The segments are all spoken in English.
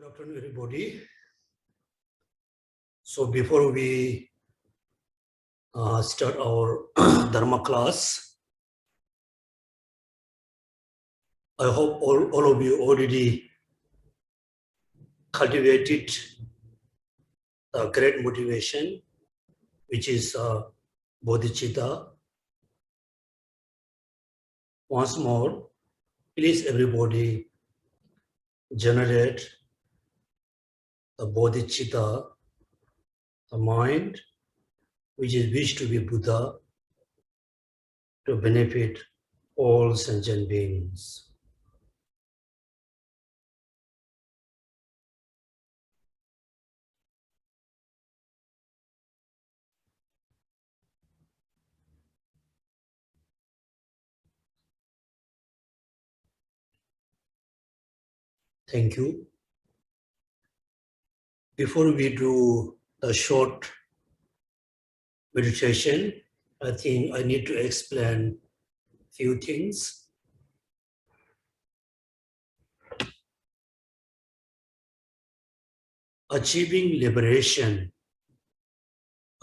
Good afternoon, everybody. So before we start our Dharma class, I hope all of you already cultivated a great motivation, which is bodhicitta. Once more, please everybody generate the bodhicitta, the mind, which is wished to be Buddha, to benefit all sentient beings. Thank you. Before we do a short meditation, I think I need to explain a few things. Achieving liberation,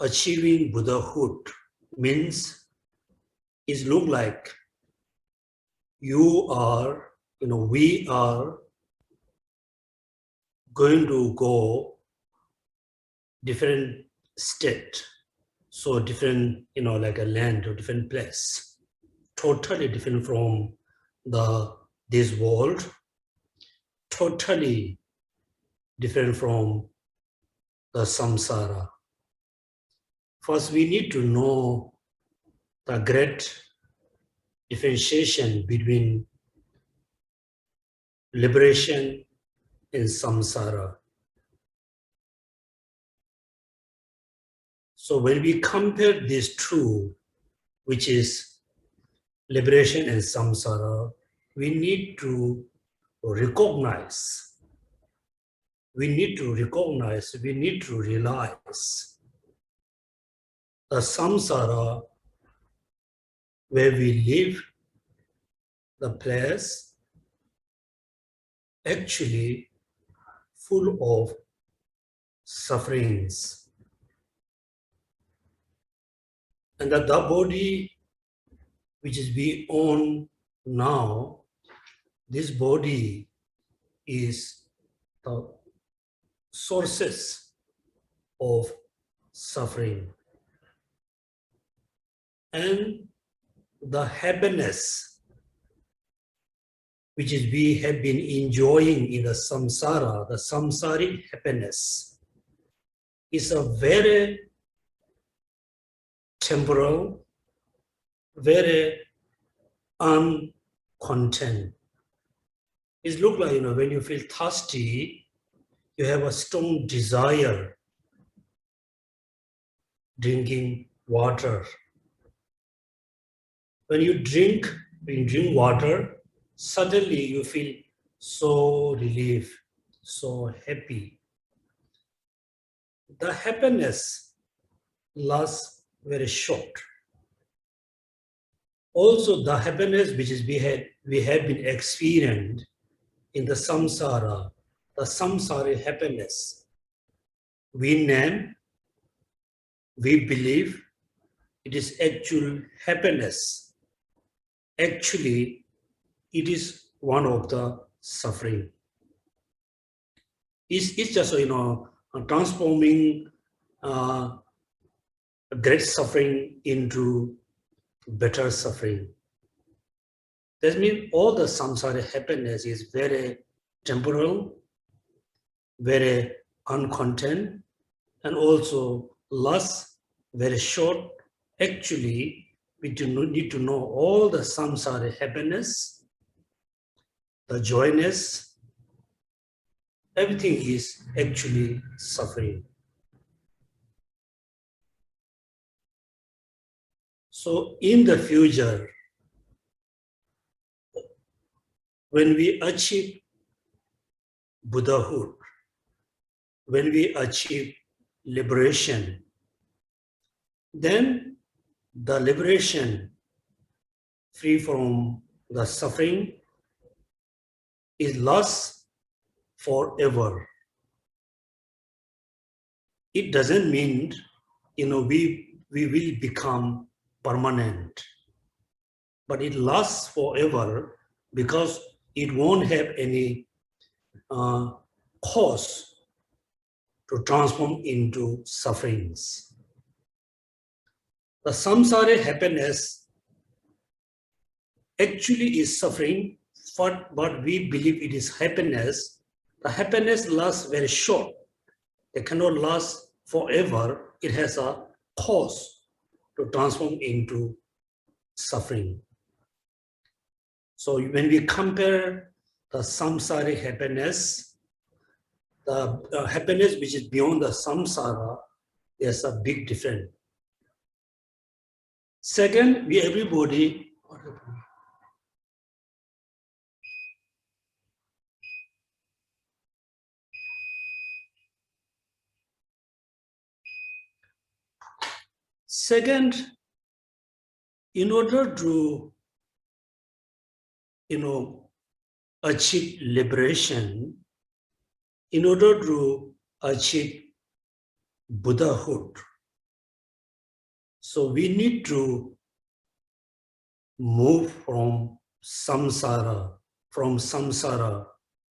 achieving Buddhahood means it looks like you are, we are going to go different state, so different, like a land or different place, totally different from this world, totally different from the samsara. First, we need to know the great differentiation between liberation and samsara. So when we compare these two, which is liberation and samsara, we need to recognize, we need to realize the samsara where we live, the place, actually full of sufferings. And that the body which is we own now, this body is the sources of suffering. And the happiness which is we have been enjoying in the samsara, the samsaric happiness, is a very temporal, very uncontent. It looks like, when you feel thirsty, you have a strong desire drinking water. When you drink water, suddenly you feel so relieved, so happy. The happiness lasts very short. Also, the happiness which is we have been experienced in the samsara, the samsara happiness, we name, we believe it is actual happiness. Actually, it is one of the suffering. It's just, transforming great suffering into better suffering. That means all the samsara happiness is very temporal, very uncontent, and also lasts very short. Actually, we do not need to know all the samsara happiness, the joyness, everything is actually suffering. So in the future, when we achieve Buddhahood, when we achieve liberation, then the liberation free from the suffering is lost forever. it doesn't mean, we will become permanent, but it lasts forever because it won't have any cause to transform into sufferings. The samsara happiness actually is suffering, but we believe it is happiness. The happiness lasts very short. It cannot last forever. It has a cause to transform into suffering. So when we compare the samsara happiness, the happiness which is beyond the samsara, there's a big difference. Second, everybody. Second, in order to, achieve liberation, in order to achieve Buddhahood, so we need to move from samsara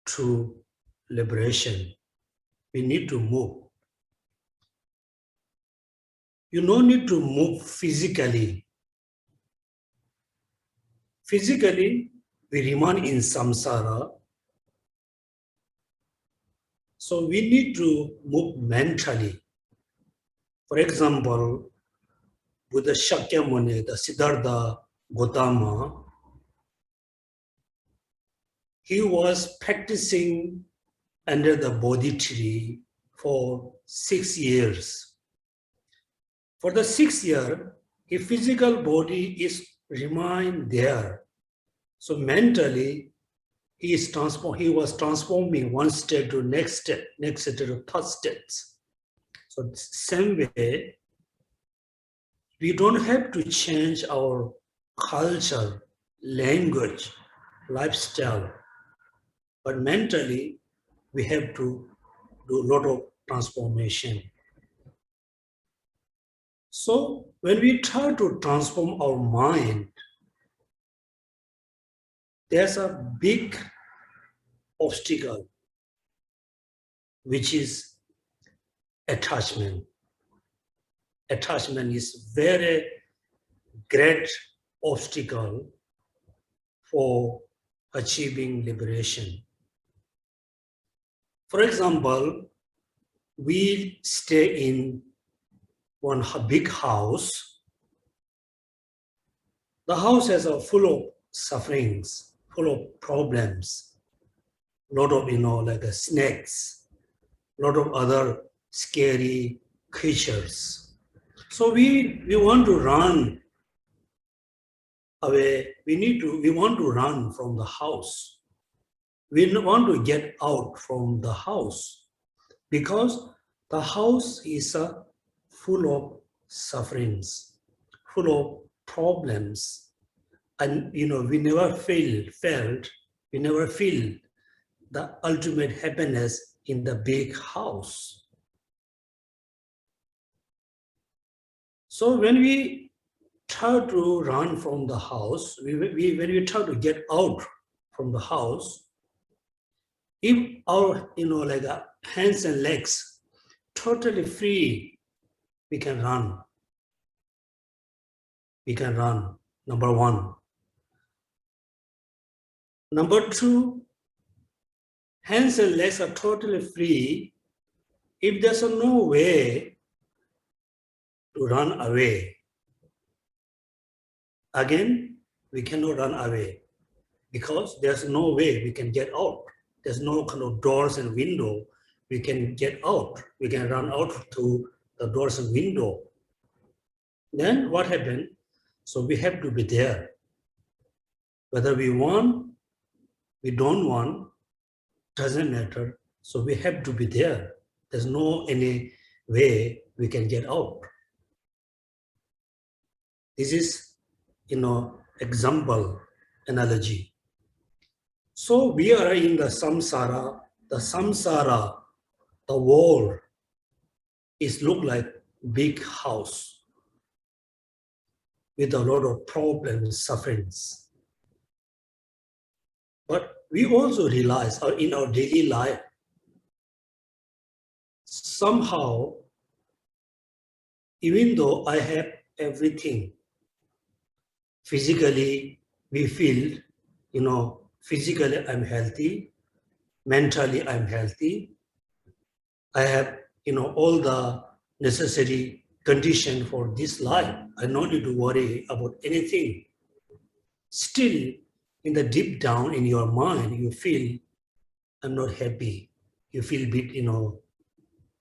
to liberation. We need to move. You don't need to move physically. Physically, we remain in samsara. So we need to move mentally. For example, Buddha Shakyamuni, the Siddhartha Gautama, he was practicing under the Bodhi tree for 6 years. For the 6th year, his physical body is remain there. So mentally, he was transforming one state to next state to third states. So same way, we don't have to change our culture, language, lifestyle, but mentally, we have to do a lot of transformation. So when we try to transform our mind, there's a big obstacle, which is attachment. Attachment is very great obstacle for achieving liberation. For example, we stay in one big house. The house is full of sufferings, full of problems, a lot of, like snakes, a lot of other scary creatures. So we want to run away. We want to run from the house. We want to get out from the house because the house is full of sufferings, full of problems, and we never feel the ultimate happiness in the big house. So when we try to run from the house, when we try to get out from the house, if our like hands and legs totally free, we can run. We can run, number one. Number two, hands and legs are totally free. If there's no way to run away, again, we cannot run away because there's no way we can get out. There's no kind of doors and window we can get out. We can run out to the doors and window. Then what happened? So we have to be there. Whether we want, we don't want, doesn't matter. So we have to be there. There's no any way we can get out. This is, example, analogy. So we are in the samsara, the world it looks like big house with a lot of problems, sufferings. But we also realize in our daily life, somehow, even though I have everything, physically we feel, physically I'm healthy, mentally I'm healthy, I have, all the necessary condition for this life. I don't need to worry about anything. Still, in the deep down in your mind, you feel, I'm not happy. You feel a bit,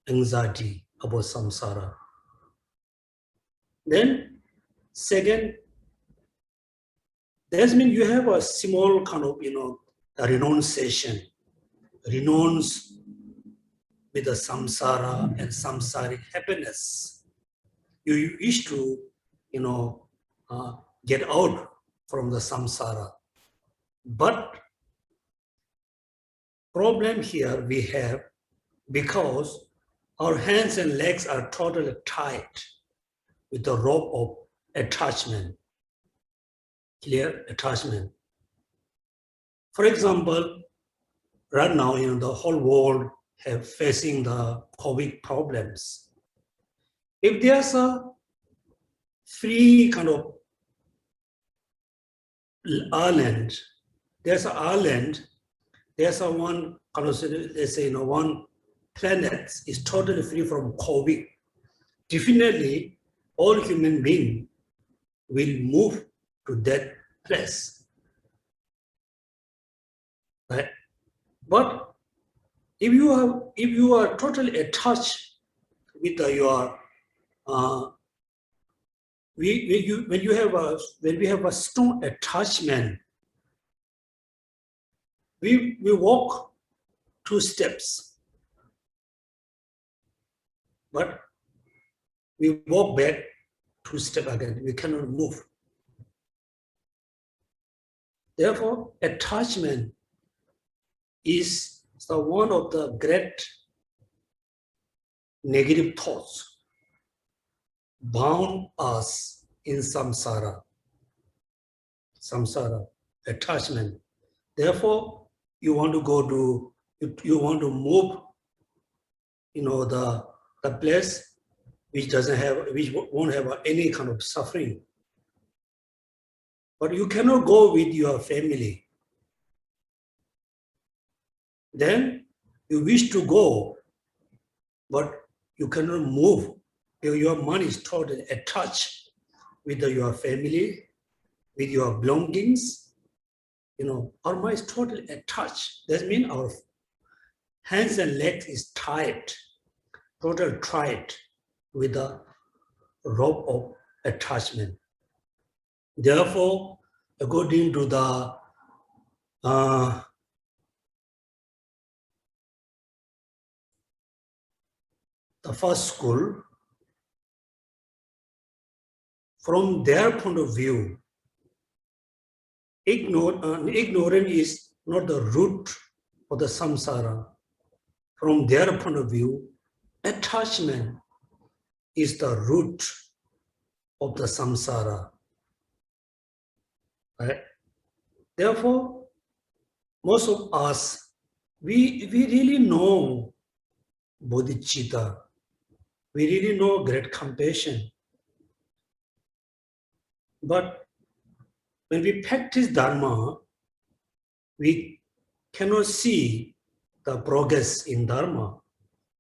anxiety about samsara. Then, second, that means you have a small kind of, a renunciation. Renounce with the samsara and samsaric happiness. You wish to, get out from the samsara. But problem here we have because our hands and legs are totally tight with the rope of attachment, clear attachment. For example, right now, the whole world have facing the COVID problems. If there's a free kind of island, there's a one kind of, let's say, one planet is totally free from COVID. Definitely, all human beings will move to that place, right? But if you are totally attached with your when we have a strong attachment, we walk 2 steps, but we walk back 2 steps again. We cannot move. Therefore, attachment is one of the great negative thoughts bound us in samsara, attachment. Therefore, you want to move, the place which won't have any kind of suffering. But you cannot go with your family. Then you wish to go, but you cannot move. Your mind is totally attached with your family, with your belongings. Our mind is totally attached. That means our hands and legs is tied, totally tied with the rope of attachment. Therefore, according to the first school, from their point of view, ignorance is not the root of the samsara. From their point of view, attachment is the root of the samsara. Right? Therefore, most of us, we really know bodhicitta. We really know great compassion. But when we practice Dharma, we cannot see the progress in Dharma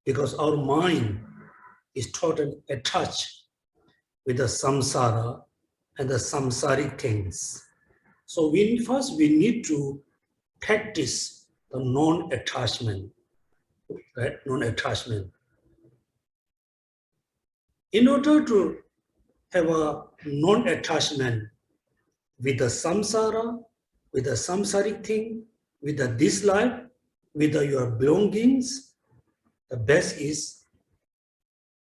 because our mind is totally attached with the samsara and the samsaric things. So first we need to practice the non-attachment, right? Non-attachment. In order to have a non-attachment with the samsara, with the samsaric thing, with this life, with your belongings, the best is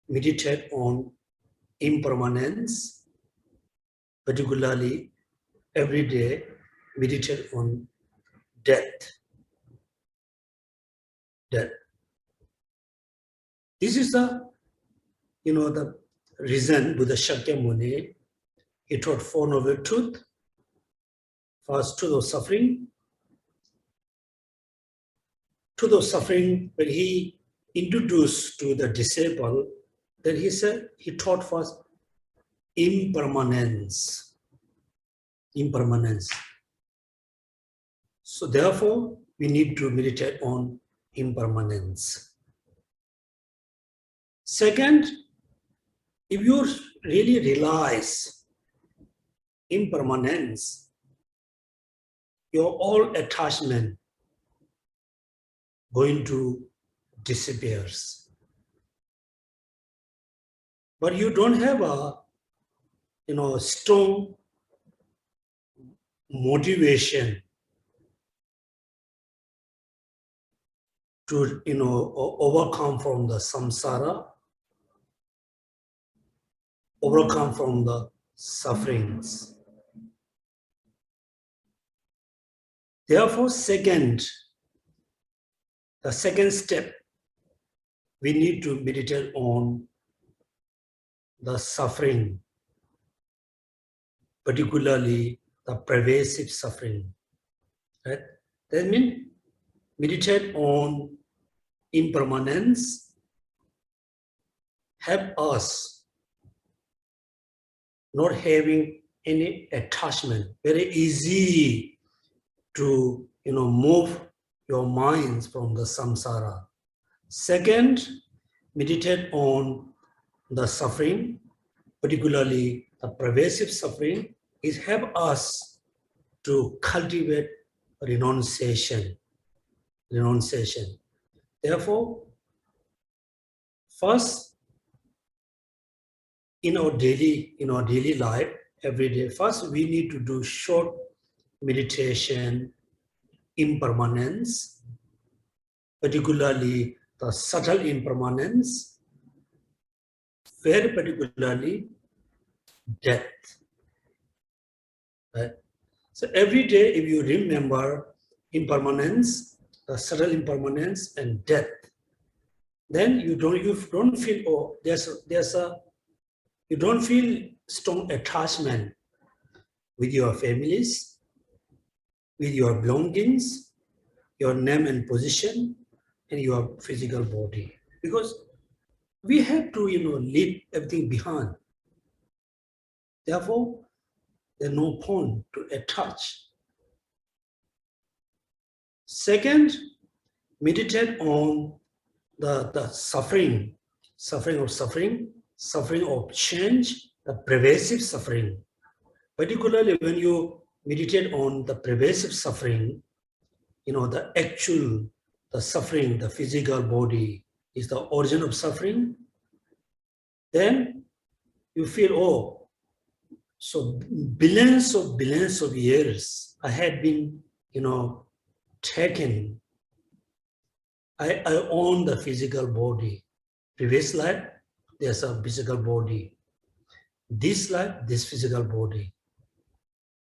meditate on impermanence, particularly every day meditate on death. Death. This is the the reason Buddha Shakyamuni, he taught Four Noble Truths. First, truth of suffering. Truth of suffering, when he introduced to the disciple, then he said, he taught first impermanence. Impermanence. So therefore, we need to meditate on impermanence. Second, if you really realize impermanence, your all attachment going to disappears. But you don't have a strong motivation to overcome from the samsara, overcome from the sufferings. Therefore, the second step, we need to meditate on the suffering, particularly the pervasive suffering. Right? That means meditate on impermanence, help us not having any attachment. Very easy to move your minds from the samsara. Second, meditate on the suffering, particularly the pervasive suffering, is help us to cultivate renunciation. Therefore, first, in our daily life, every day, first we need to do short meditation, impermanence, particularly the subtle impermanence, very particularly death. Right? So every day, if you remember impermanence, the subtle impermanence, and death, then you don't feel you don't feel strong attachment with your families, with your belongings, your name and position, and your physical body, because we have to leave everything behind. Therefore, there's no point to attach. Second, meditate on the suffering of change, the pervasive suffering. Particularly when you meditate on the pervasive suffering, the suffering, the physical body is the origin of suffering, then you feel, so billions of years I had been, taken. I own the physical body. Previous life, there's a physical body. This life, this physical body.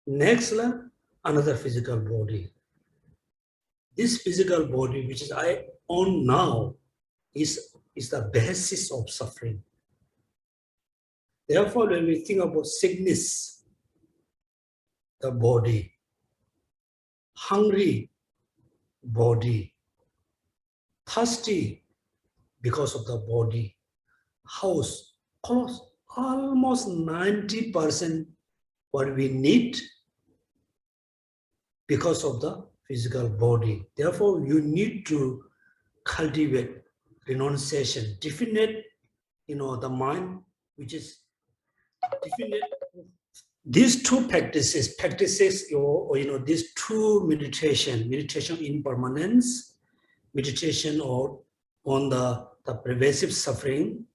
Next life, another physical body. This physical body, which is I own now, is the basis of suffering. Therefore, when we think about sickness, the body, hungry body, thirsty because of the body, house, clothes, almost 90% what we need because of the physical body. Therefore, you need to cultivate renunciation, definite, the mind, which is definite. These two practices, these two meditation impermanence, meditation on the pervasive suffering,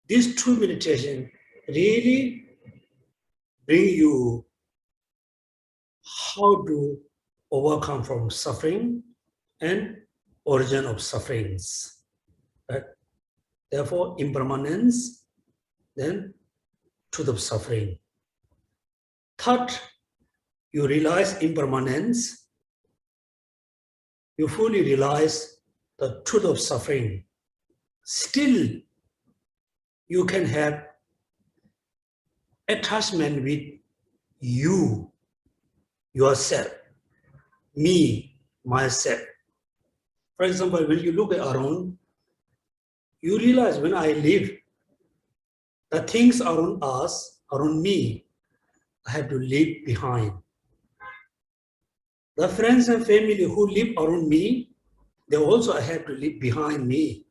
these two meditation really bring you how to overcome from suffering and origin of sufferings. Right? Therefore, impermanence, then truth of suffering. Third, you realize impermanence, you fully realize the truth of suffering. Still, you can have attachment with you, yourself, me, myself. For example, when you look around, you realize when I live, the things around us, around me, I have to leave behind. The friends and family who live around me, they also I have to leave behind me.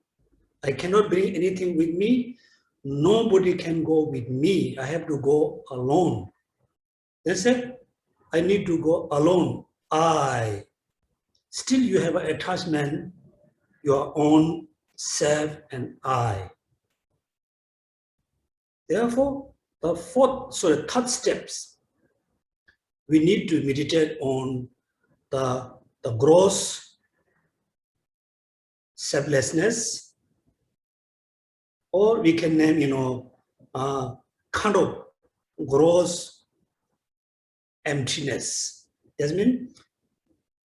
I cannot bring anything with me. Nobody can go with me. I have to go alone. They said, I need to go alone. Still you have an attachment, your own self and I. Therefore, the third steps, we need to meditate on the gross selflessness, or we can name, kind of gross emptiness. Does it mean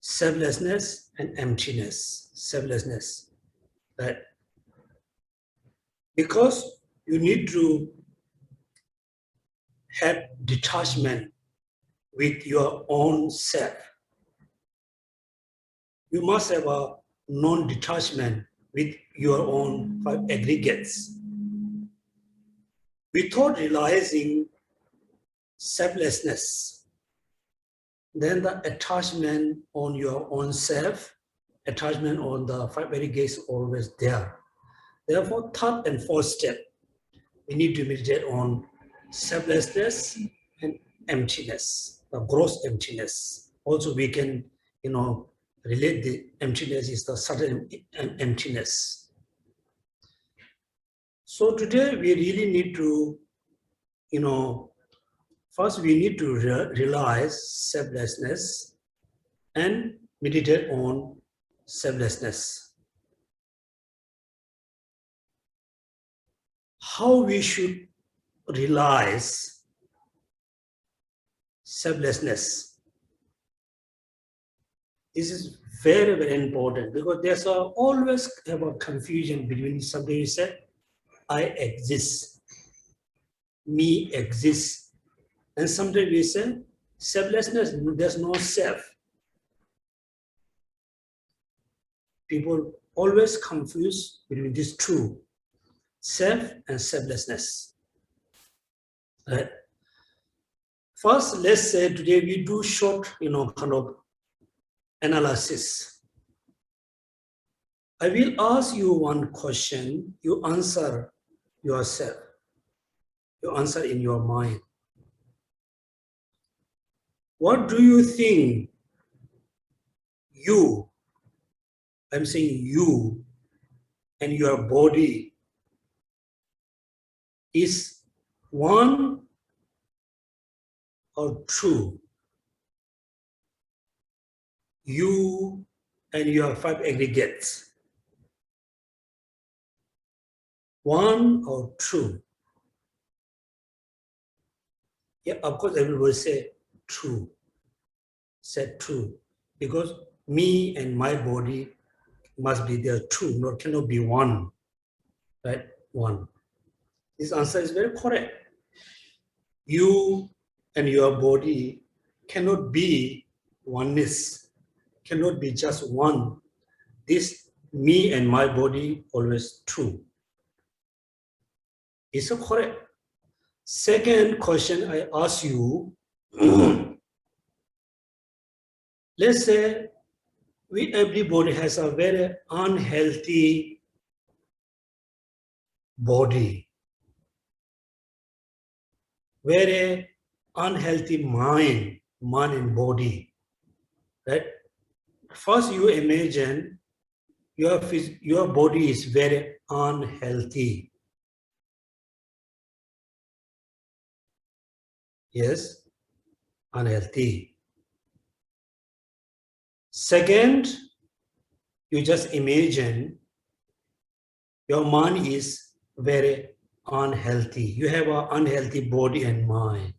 selflessness and emptiness? Selflessness, right? Because you need to have detachment with your own self. You must have a non-detachment with your own five aggregates. Without realizing selflessness, then the attachment on your own self, attachment on the five aggregates is always there. Therefore, third and fourth step, we need to meditate on selflessness and emptiness, the gross emptiness. Also, we can, relate the emptiness is the sudden emptiness. So today we really need to, first we need to realize selflessness and meditate on selflessness. How we should realize selflessness? This is very, very important because there's always have a confusion between something you said, I exist, me exists, and sometimes we say selflessness, there's no self. People always confuse between these two, self and selflessness. Right? First, let's say today we do short, kind of analysis. I will ask you one question, you answer yourself. You answer in your mind. What do you think you, I'm saying you, and your body is one or two? You and your five aggregates. One or two? Yeah, of course, everybody say true. Said true. Because me and my body must be there two, cannot be one. Right? One. This answer is very correct. You and your body cannot be oneness. Cannot be just one. This me and my body always two. Is it correct? Second question I ask you, let's say everybody has a very unhealthy body, very unhealthy mind and body, right? First, you imagine your body is very unhealthy. Yes, unhealthy. Second, you just imagine your mind is very unhealthy. You have an unhealthy body and mind.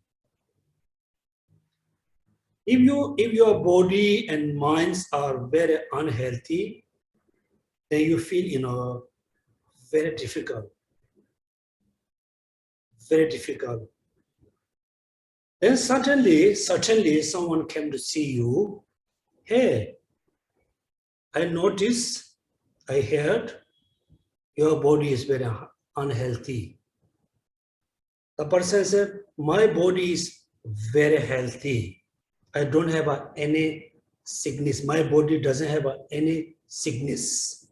If your body and minds are very unhealthy, then you feel very difficult. very difficult. Then certainly someone came to see you. Hey, I noticed, I heard, your body is very unhealthy. The person said, my body is very healthy. I don't have any sickness. My body doesn't have any sickness.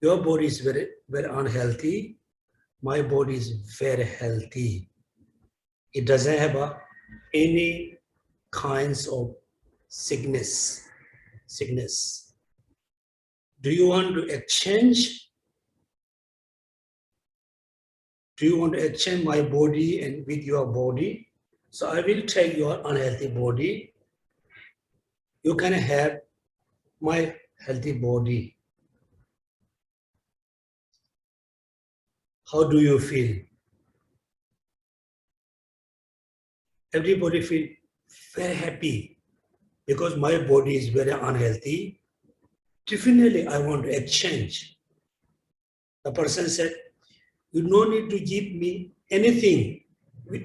Your body is very, very unhealthy. My body is very healthy. It doesn't have any kinds of sickness. Do you want to exchange? Do you want to exchange my body and with your body? So I will take your unhealthy body. You can have my healthy body. How do you feel? Everybody feel very happy because my body is very unhealthy. Definitely I want to exchange. The person said, you no need to give me anything.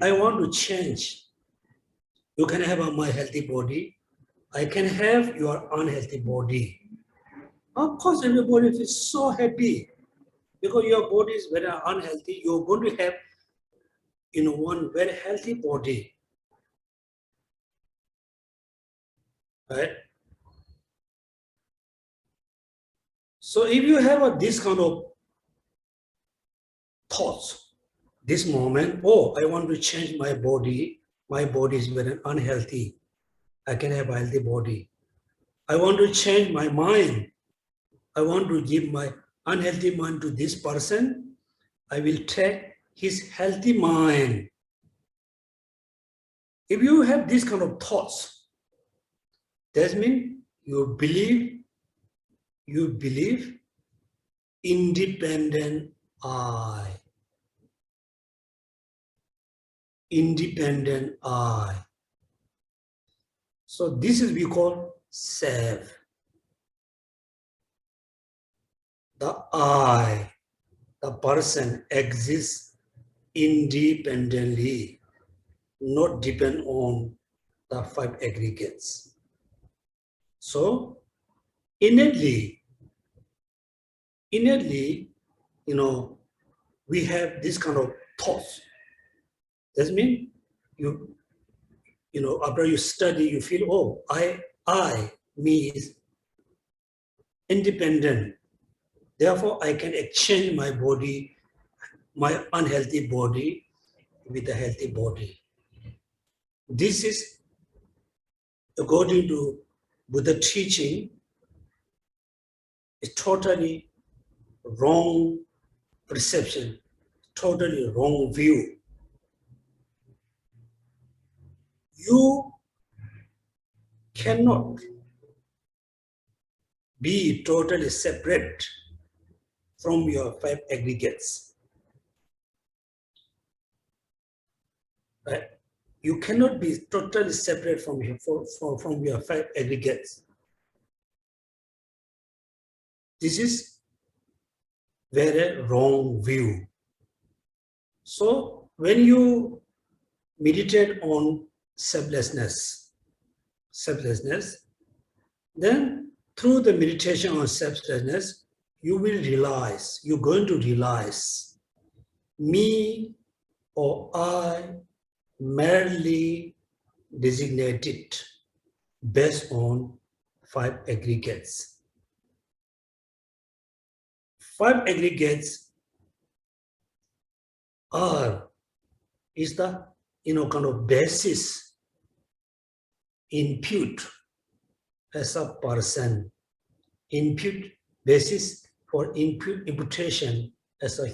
I want to change. You can have my healthy body. I can have your unhealthy body. Of course, everybody feels so happy because your body is very unhealthy. You're going to have, one very healthy body. Right? So if you have this kind of thoughts, this moment, oh, I want to change my body is very unhealthy. I can have a healthy body. I want to change my mind. I want to give my unhealthy mind to this person. I will take his healthy mind. If you have this kind of thoughts, that means you believe independent I. Independent I. So this is we call self. The I, the person exists independently, not depend on the five aggregates. So innately, we have this kind of thoughts. That means after you study, you feel, oh, I, me is independent. Therefore, I can exchange my body, my unhealthy body with a healthy body. This is, according to Buddha teaching, a totally wrong perception, totally wrong view. You cannot be totally separate from your five aggregates. Right? You cannot be totally separate from your five aggregates. This is very wrong view. So when you meditate on selflessness, then through the meditation on selflessness, you're going to realize me or I merely designated based on five aggregates. Five aggregates is the kind of basis impute as a person, impute basis for imputation as a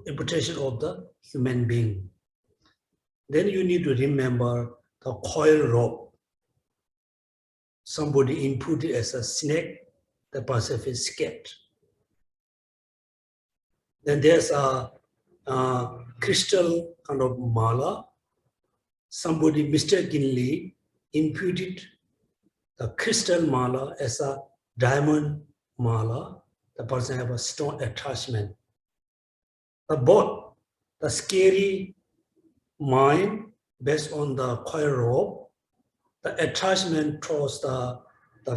imputation of the human being. Then you need to remember the coil rope. Somebody imputed as a snake, the person is scared. Then there's a crystal kind of mala. Somebody mistakenly imputed the crystal mala as a diamond mala. The person have a strong attachment. Both the scary mind based on the coil rope, the attachment towards the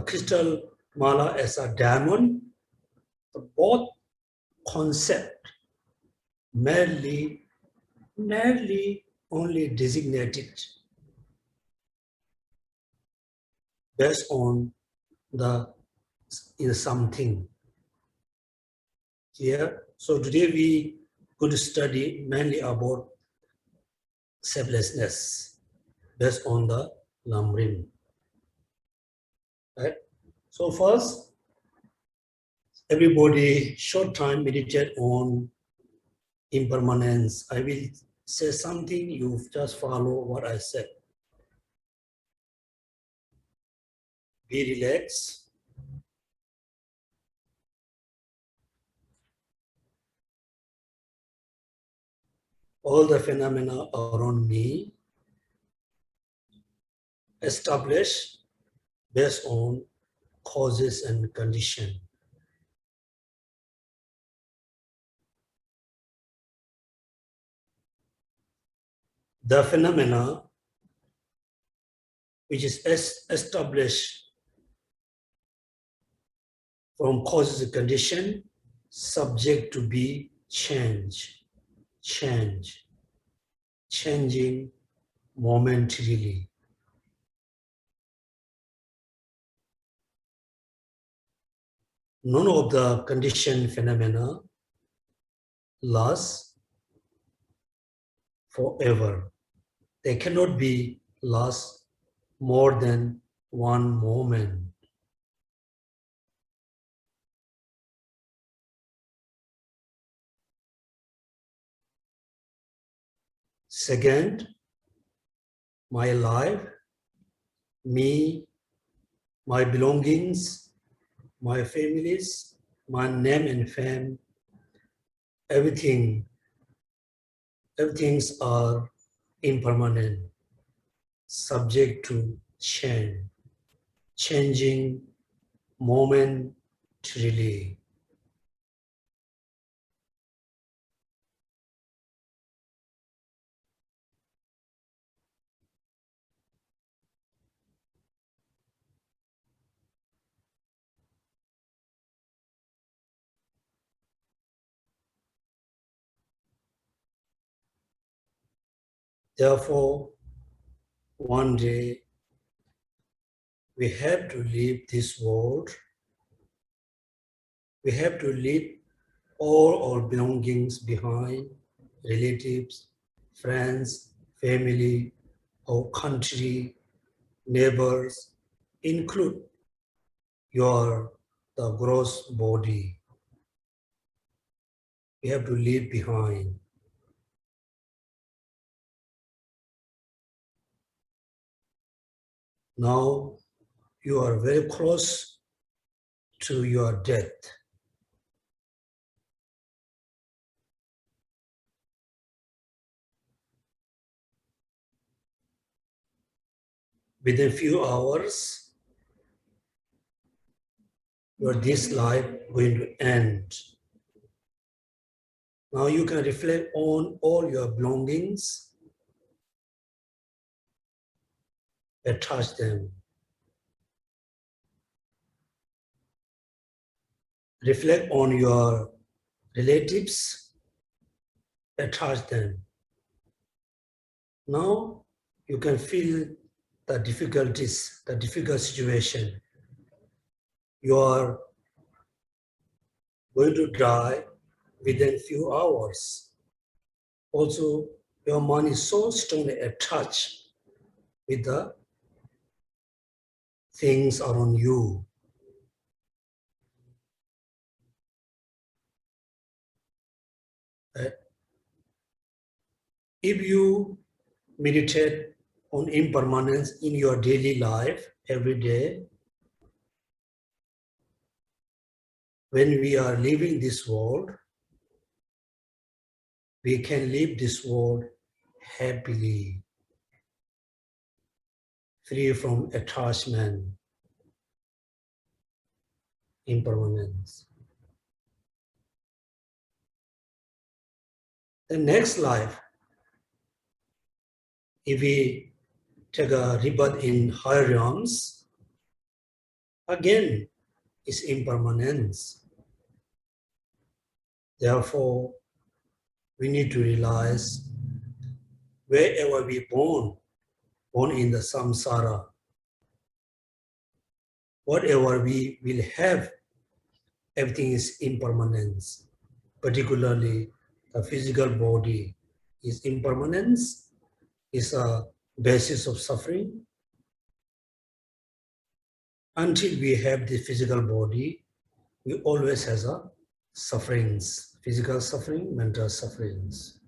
crystal mala as a diamond, both concept merely only designated based on the something here. So today we going to study mainly about selflessness based on the Lamrim. Right? So first, everybody short time meditate on impermanence. I will say something, you just follow what I said. Be relaxed. All the phenomena around me established based on causes and condition. The phenomena which is established from causes and condition, subject to be changing momentarily. None of the conditioned phenomena last forever. They cannot be last more than one moment. Second, my life, me, my belongings, my families, my name and fame, everythings are impermanent, subject to change, changing momentarily. Therefore, one day we have to leave this world. We have to leave all our belongings behind, relatives, friends, family, our country, neighbors, include the gross body. We have to leave behind. Now you are very close to your death. Within a few hours, this life going to end. Now you can reflect on all your belongings, attach them. Reflect on your relatives, attach them. Now you can feel the difficulties, the difficult situation. You are going to die within few hours. Also, your mind is so strongly attached with the things around you. If you meditate on impermanence in your daily life every day, when we are leaving this world, we can leave this world happily, free from attachment, impermanence. The next life, if we take a rebirth in higher realms, again, is impermanence. Therefore, we need to realize wherever we born in the samsara, whatever we will have, everything is impermanence. Particularly, the physical body is impermanence, is a basis of suffering. Until we have the physical body, we always have sufferings, physical suffering, mental sufferings.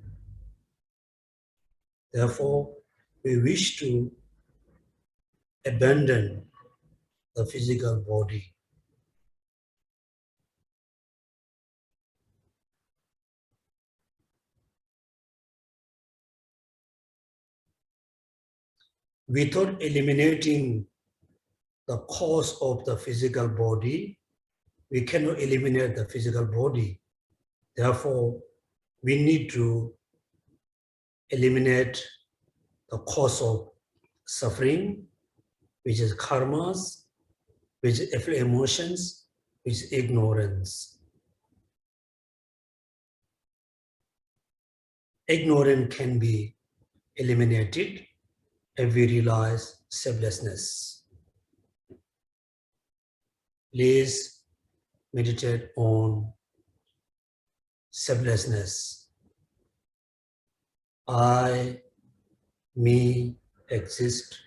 Therefore, we wish to abandon the physical body. Without eliminating the cause of the physical body, we cannot eliminate the physical body. Therefore, we need to eliminate the cause of suffering, which is karmas, which is emotions, which is ignorance. Ignorance can be eliminated if we realize selflessness. Please meditate on selflessness. I, me, exist.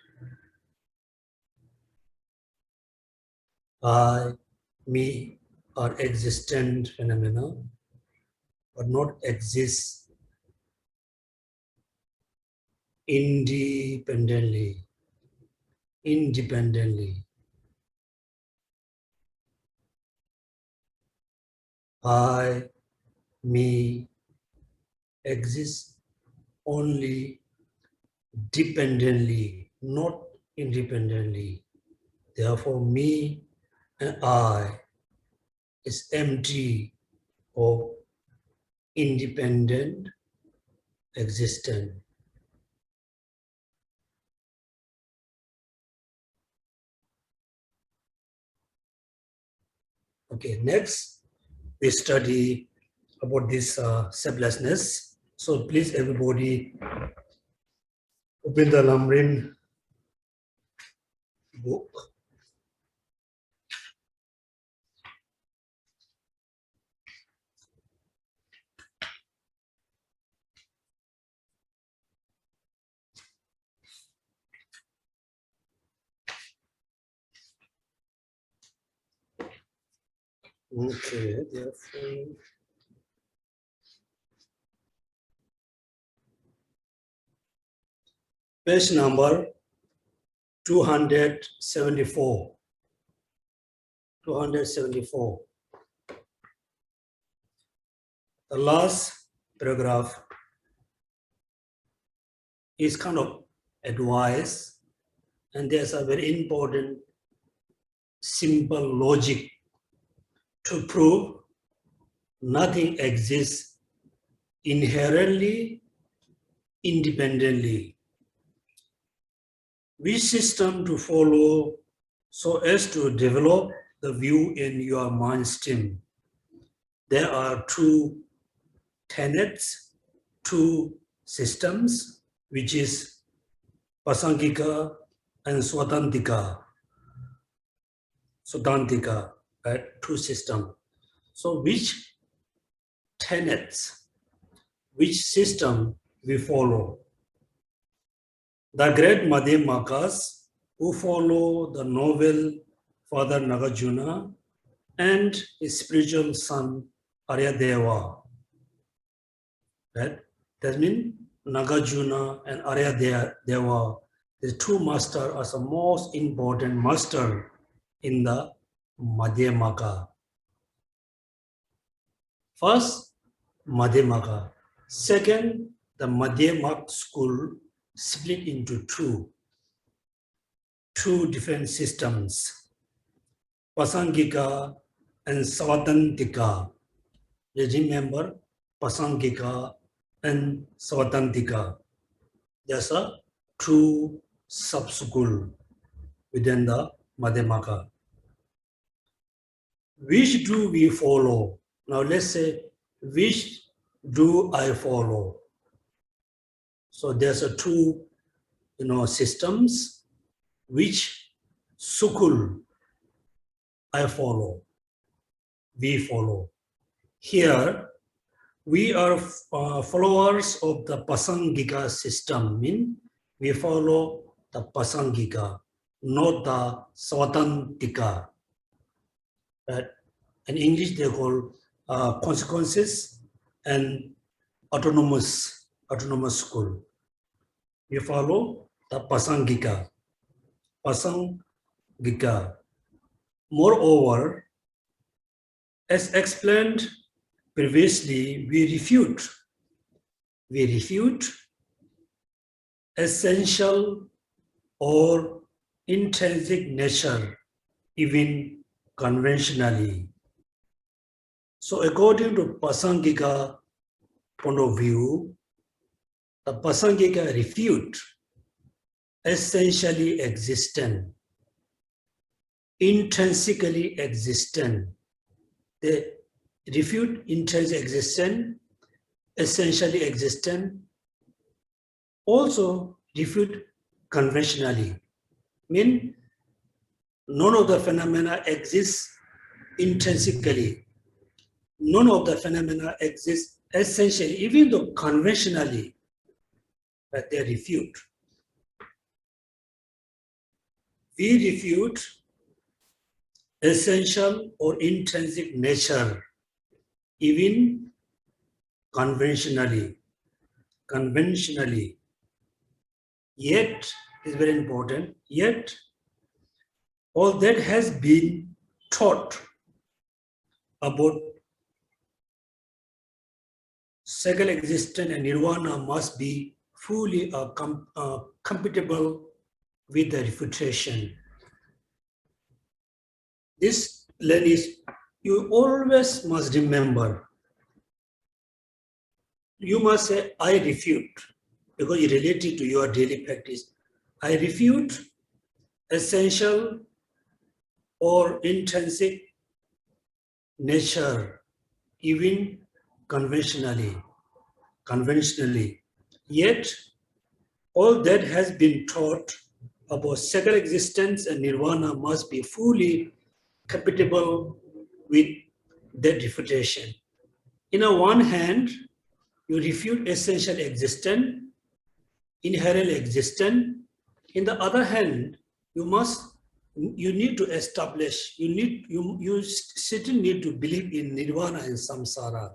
I, me are existent phenomena, but not exist independently. I, me, exist only dependently, not independently. Therefore, me and I is empty of independent existence. Okay, next we study about this selflessness. So please everybody open the Lamrim book. Okay, therefore, page number 274. 274. The last paragraph is kind of advice, and there's a very important simple logic to prove nothing exists inherently, independently. Which system to follow so as to develop the view in your mind stream? There are two tenets, two systems, which is Pasangika and Swatantika. Swatantika, right? Two systems. So which tenets, which system we follow? The great Madhyamakas who follow the noble Father Nagarjuna and his spiritual son Aryadeva. Right? That means Nagarjuna and Aryadeva, the two masters are the most important master in the Madhyamaka. First, Madhyamaka. Second, the Madhyamaka school split into two different systems, Pasangika and Swatantika. You remember Pasangika and Svatantika. There's a true sub-school within the Madhyamaka. Which do we follow? Now let's say, which do I follow? So there's a two, systems. Which sukul I follow? We follow. Here, we are followers of the Pasangika system. Mean we follow the Pasangika, not the Svatantika. In English, they call consequences and autonomous school. We follow the Pasangika. Moreover, as explained previously, we refute essential or intrinsic nature, even conventionally. So according to Pasangika point of view, the Pasangika refute essentially existent, intrinsically existent. They refute intrinsic existent, essentially existent, also refute conventionally. Mean none of the phenomena exists intrinsically. None of the phenomena exists essentially, even though conventionally, but they refute. We refute essential or intrinsic nature, even conventionally. Yet, is very important, yet all that has been taught about second existence and nirvana must be fully compatible with the refutation. This line is, you always must remember. You must say, I refute, because it related to your daily practice. I refute essential or intrinsic nature, even conventionally. Yet, all that has been taught about second existence and nirvana must be fully compatible with that refutation. In a one hand, you refute essential existence, inherent existence. In the other hand, you need to establish, you still need to believe in nirvana and samsara.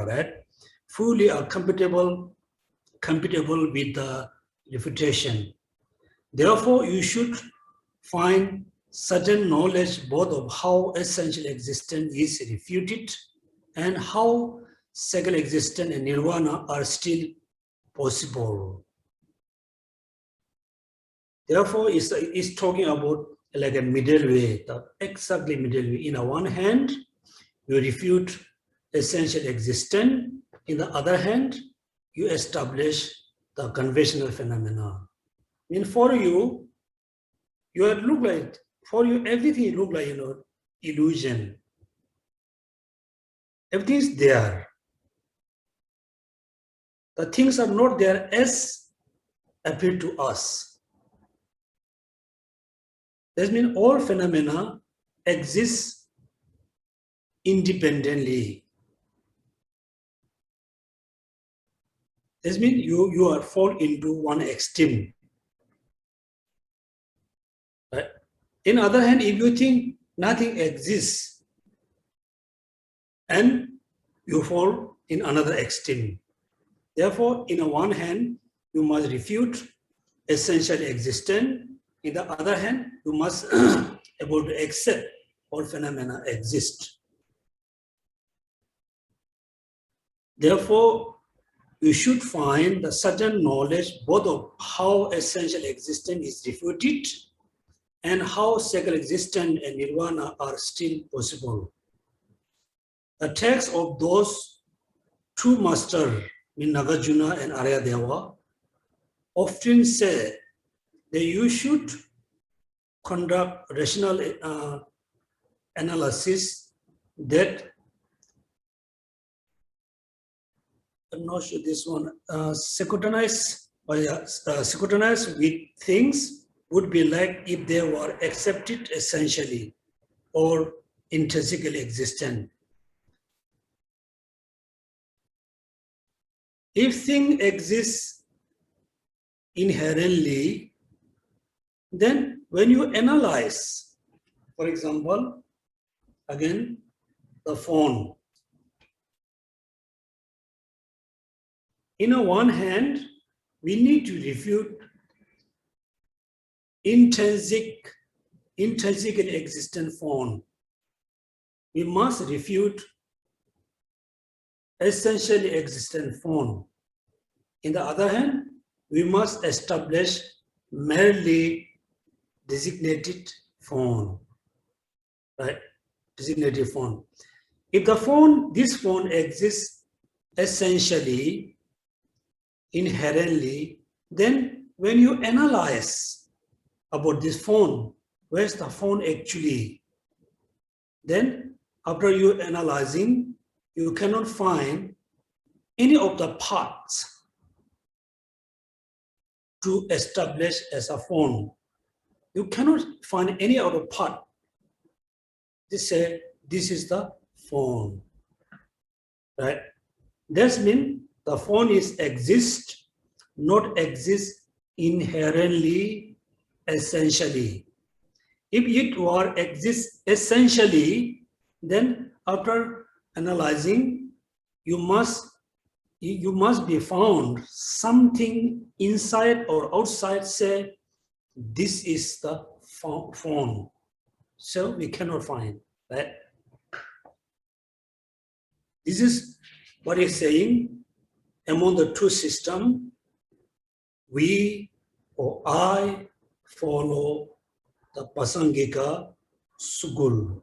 Right? Fully are compatible with the refutation. Therefore, you should find certain knowledge both of how essential existence is refuted and how second existence and nirvana are still possible. Therefore, it's talking about like a middle way, exactly middle way. In the one hand, you refute essential existence. In the other hand, you establish the conventional phenomena. And for you, everything look like, illusion. Everything is there. The things are not there as appear to us. That means all phenomena exist independently. This means you are fall into one extreme. Right? In other hand, if you think nothing exists, and you fall in another extreme. Therefore, in one hand, you must refute essential existence. In the other hand, you must able to accept all phenomena exist. Therefore, you should find the certain knowledge both of how essential existence is refuted and how second existence and nirvana are still possible. The text of those true master, Nagarjuna and Aryadeva, often say that you should conduct rational analysis that, I'm not sure this one, synchronize with things would be like if they were accepted essentially or intrinsically existent. If thing exists inherently, then when you analyze, for example, again, the phone. In a one hand, we need to refute intrinsically existent phone. We must refute essentially existent phone. In the other hand, we must establish merely designated phone, right? Designated phone. If this phone exists essentially, inherently, then when you analyze about this phone, where's the phone actually? Then after you analyzing, you cannot find any of the parts to establish as a phone. You cannot find any other part. They say this is the phone, right? That means the phone is exist, not exist inherently, essentially. If it were exist essentially, then after analyzing, you must be found something inside or outside say this is the phone. So we cannot find that. This is what he's saying. Among the two systems, we or I follow the Pasangika Sugul.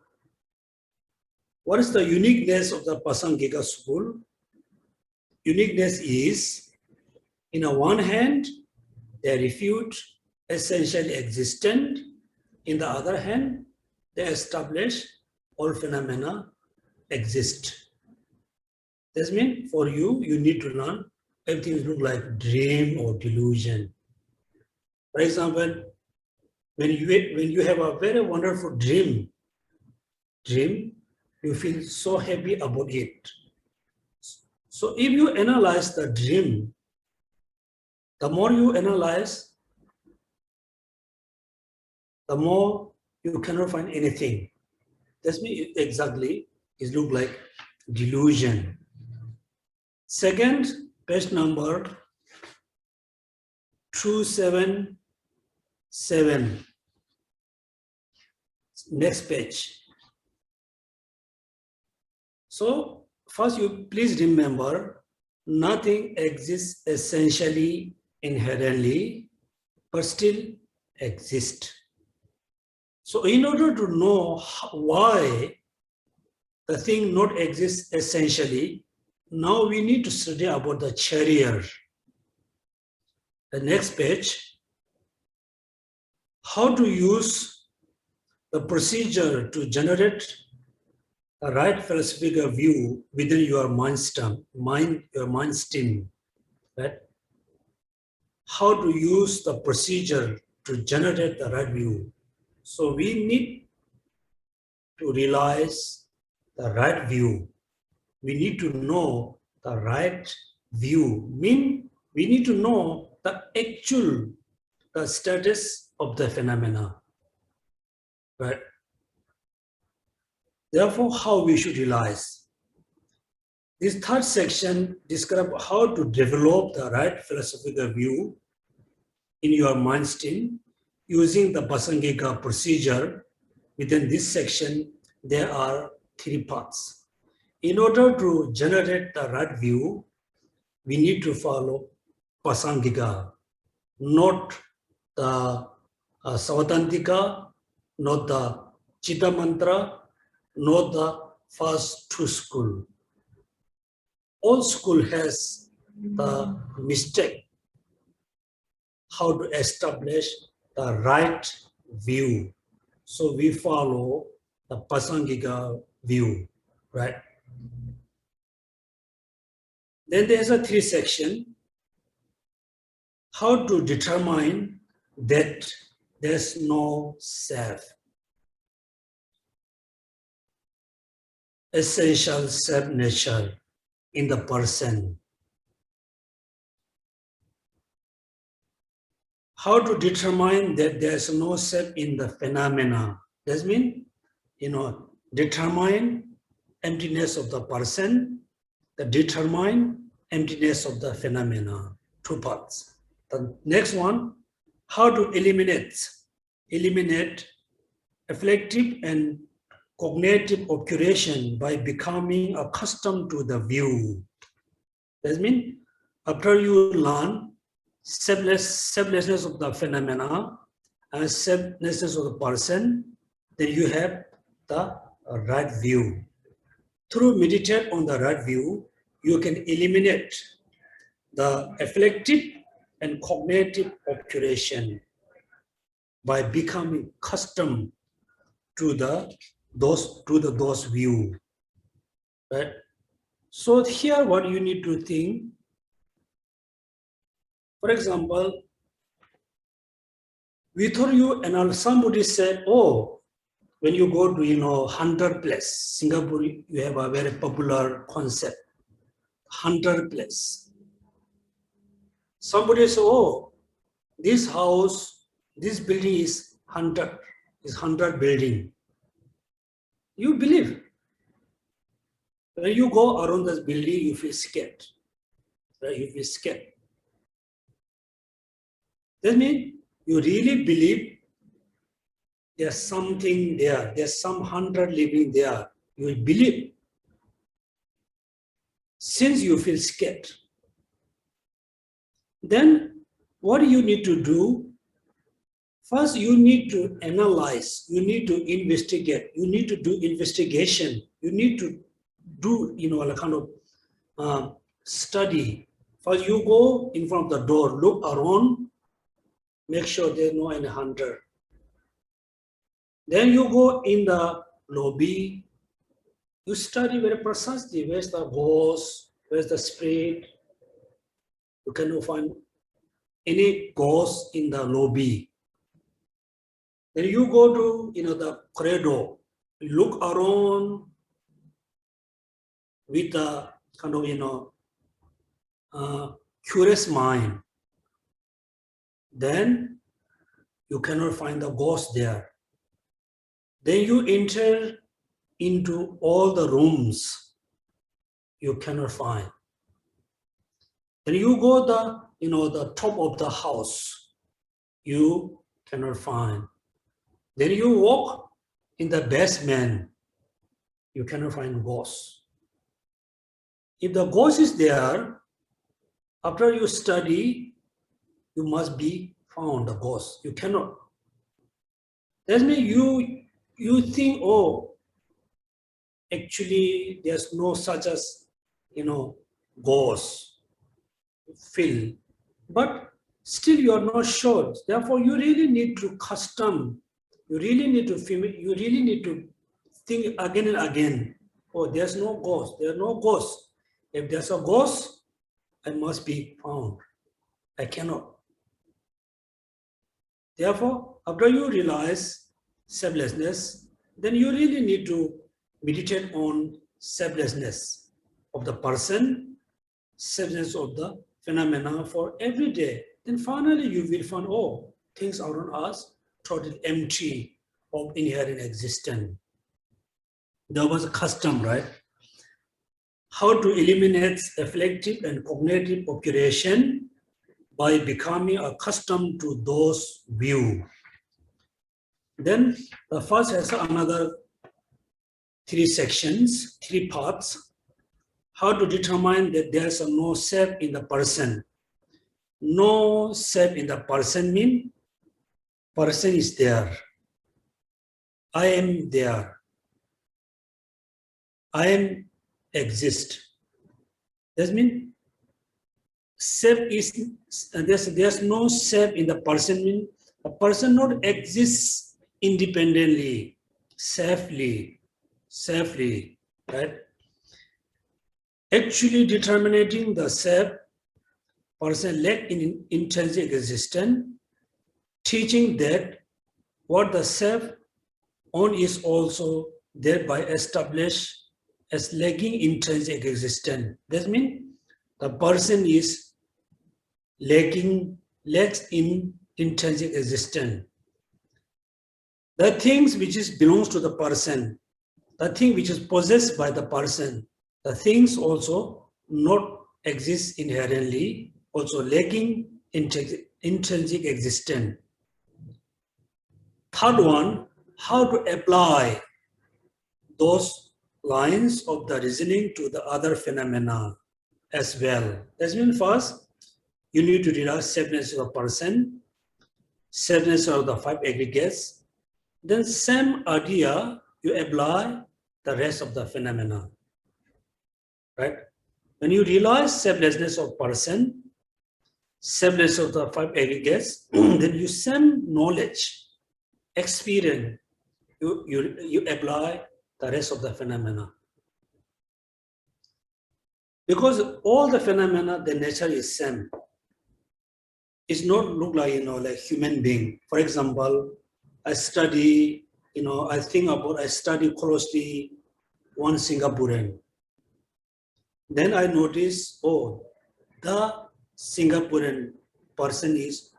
What is the uniqueness of the Pasangika Sugul? Uniqueness is, in a one hand, they refute essentially existent. In the other hand, they establish all phenomena exist. This means for you, you need to learn everything look like dream or delusion. For example, when you have a very wonderful dream, you feel so happy about it. So if you analyze the dream, the more you analyze, the more you cannot find anything. That's means exactly it look like delusion. Second, page number 277. Next page. So first you please remember, nothing exists essentially, inherently, but still exists. So in order to know why the thing not exists essentially, now we need to study about the chariot. The next page, how to use the procedure to generate a right philosophical view within your mind stream, right? How to use the procedure to generate the right view. So we need to realize the right view. We need to know the right view. Mean we need to know the actual status of the phenomena, right? Therefore, how we should realize. This third section describes how to develop the right philosophical view in your mind stream using the Pasangika procedure. Within this section, there are three parts. In order to generate the right view, we need to follow Pasangika, not the Savatantika, not the Chitta Mantra, not the first two school. Old school has the mistake how to establish the right view. So we follow the Pasangika view, right? Then there's a 3 section, how to determine that there's no self. Essential self-nature in the person. How to determine that there's no self in the phenomena. That means, determine emptiness of the person, determine emptiness of the phenomena, 2 parts. The next one, how to eliminate affective and cognitive occupation by becoming accustomed to the view. That means, after you learn selflessness of the phenomena and selflessness of the person, then you have the right view. Through meditate on the right view, you can eliminate the affective and cognitive occupation by becoming accustomed to those view. Right? So here, what you need to think. For example, we thought you and somebody said, oh, when you go to 100 place, Singapore, you have a very popular concept, 100 place. Somebody said, oh, this house, this building is 100 building. You believe. When you go around this building, you feel scared. Right? You feel scared. That means you really believe there's something there. There's some 100 living there. You believe. Since you feel scared, then what you need to do? First, you need to analyze. You need to investigate. You need to do investigation. You need to do, a kind of study. First, you go in front of the door, look around, make sure there's no any 100. Then you go in the lobby, you study very precisely, where's the ghost, where's the spirit. You cannot find any ghost in the lobby. Then you go to, the corridor, you look around with a kind of, curious mind. Then you cannot find the ghost there. Then you enter into all the rooms, you cannot find. Then you go the top of the house, you cannot find. Then you walk in the basement, you cannot find ghost. If the ghost is there, after you study, you must be found the ghost. You cannot. That means you think, oh, actually there's no such as, ghost, feel. But still you are not sure. Therefore, you really need to custom. You really need to feel it. You really need to think again and again. Oh, there's no ghost. There's no ghost. If there's a ghost, I must be found. I cannot. Therefore, after you realize selflessness, then you really need to meditate on selflessness of the person, selflessness of the phenomena for every day. Then finally you will find, oh, things around us totally empty of inherent existence. There was a custom, right? How to eliminate affective and cognitive occupation by becoming accustomed to those views. Then the first has another 3 sections, 3 parts. How to determine that there's no self in the person. No self in the person means person is there. I am there. I am exist. That means self is there's no self in the person. Means a person not exists independently, safely, right? Actually determining the self, person lack in intrinsic existence, teaching that what the self on is also thereby established as lacking intrinsic existence. That means the person is lacks in intrinsic existence. The things which belongs to the person, the thing which is possessed by the person, the things also not exist inherently, also lacking intrinsic existence. Third one, how to apply those lines of the reasoning to the other phenomena as well. That means first, you need to realize selfness of a person, selfness of the five aggregates. Then same idea, you apply the rest of the phenomena, right? When you realize selflessness of person, selflessness of the five aggregates, then you same knowledge, experience, you apply the rest of the phenomena. Because all the phenomena, the nature is same. It's not look like, like human being. For example, I study, I study closely one Singaporean. Then I notice, oh, the Singaporean person is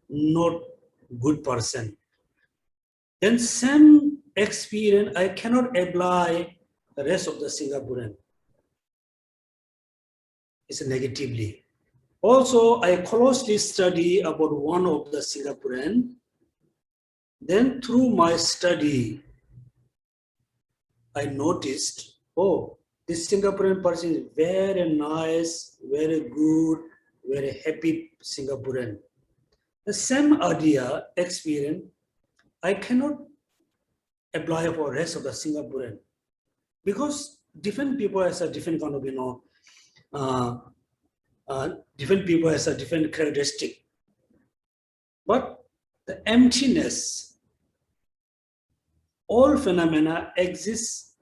not good person. Then same experience, I cannot apply the rest of the Singaporean. It's negatively. Also, I closely study about one of the Singaporean. Then through my study, I noticed, oh, this Singaporean person is very nice, very good, very happy Singaporean. The same idea, experience, I cannot apply for the rest of the Singaporean. Because different people has a different kind of, different people has a different characteristic. But the emptiness, all phenomena exist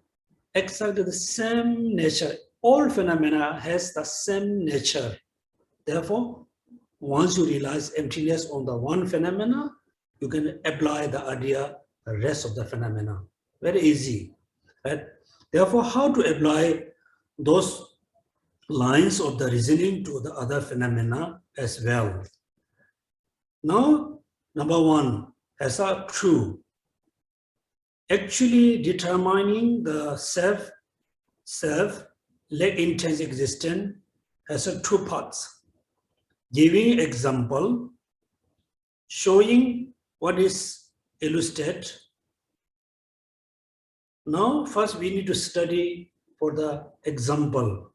exactly the same nature. All phenomena has the same nature. Therefore, once you realize emptiness on the one phenomena, you can apply the idea the rest of the phenomena. Very easy, right? Therefore, how to apply those lines of the reasoning to the other phenomena as well. Now, number one, as a true, actually determining the self, lack intrinsic existence has a two parts. Giving example, showing what is illustrated. Now, first we need to study for the example.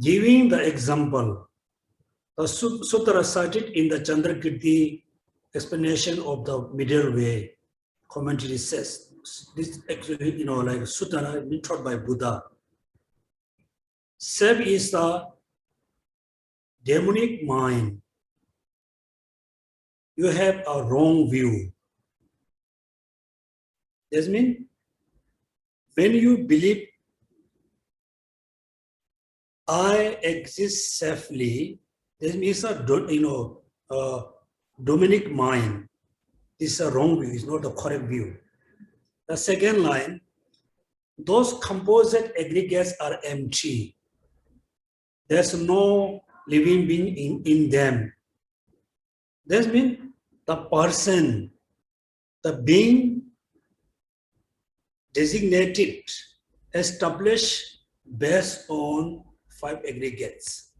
Giving the example, the sutra cited in the Chandrakirti explanation of the middle way, commentary says, this actually, like sutra been taught by Buddha. Self is the demonic mind. You have a wrong view. That means when you believe I exist safely, this means a demonic mind. This is a wrong view, it's not the correct view. The second line, those composite aggregates are empty. There's no living being in them. That means the person, the being designated, established based on five aggregates.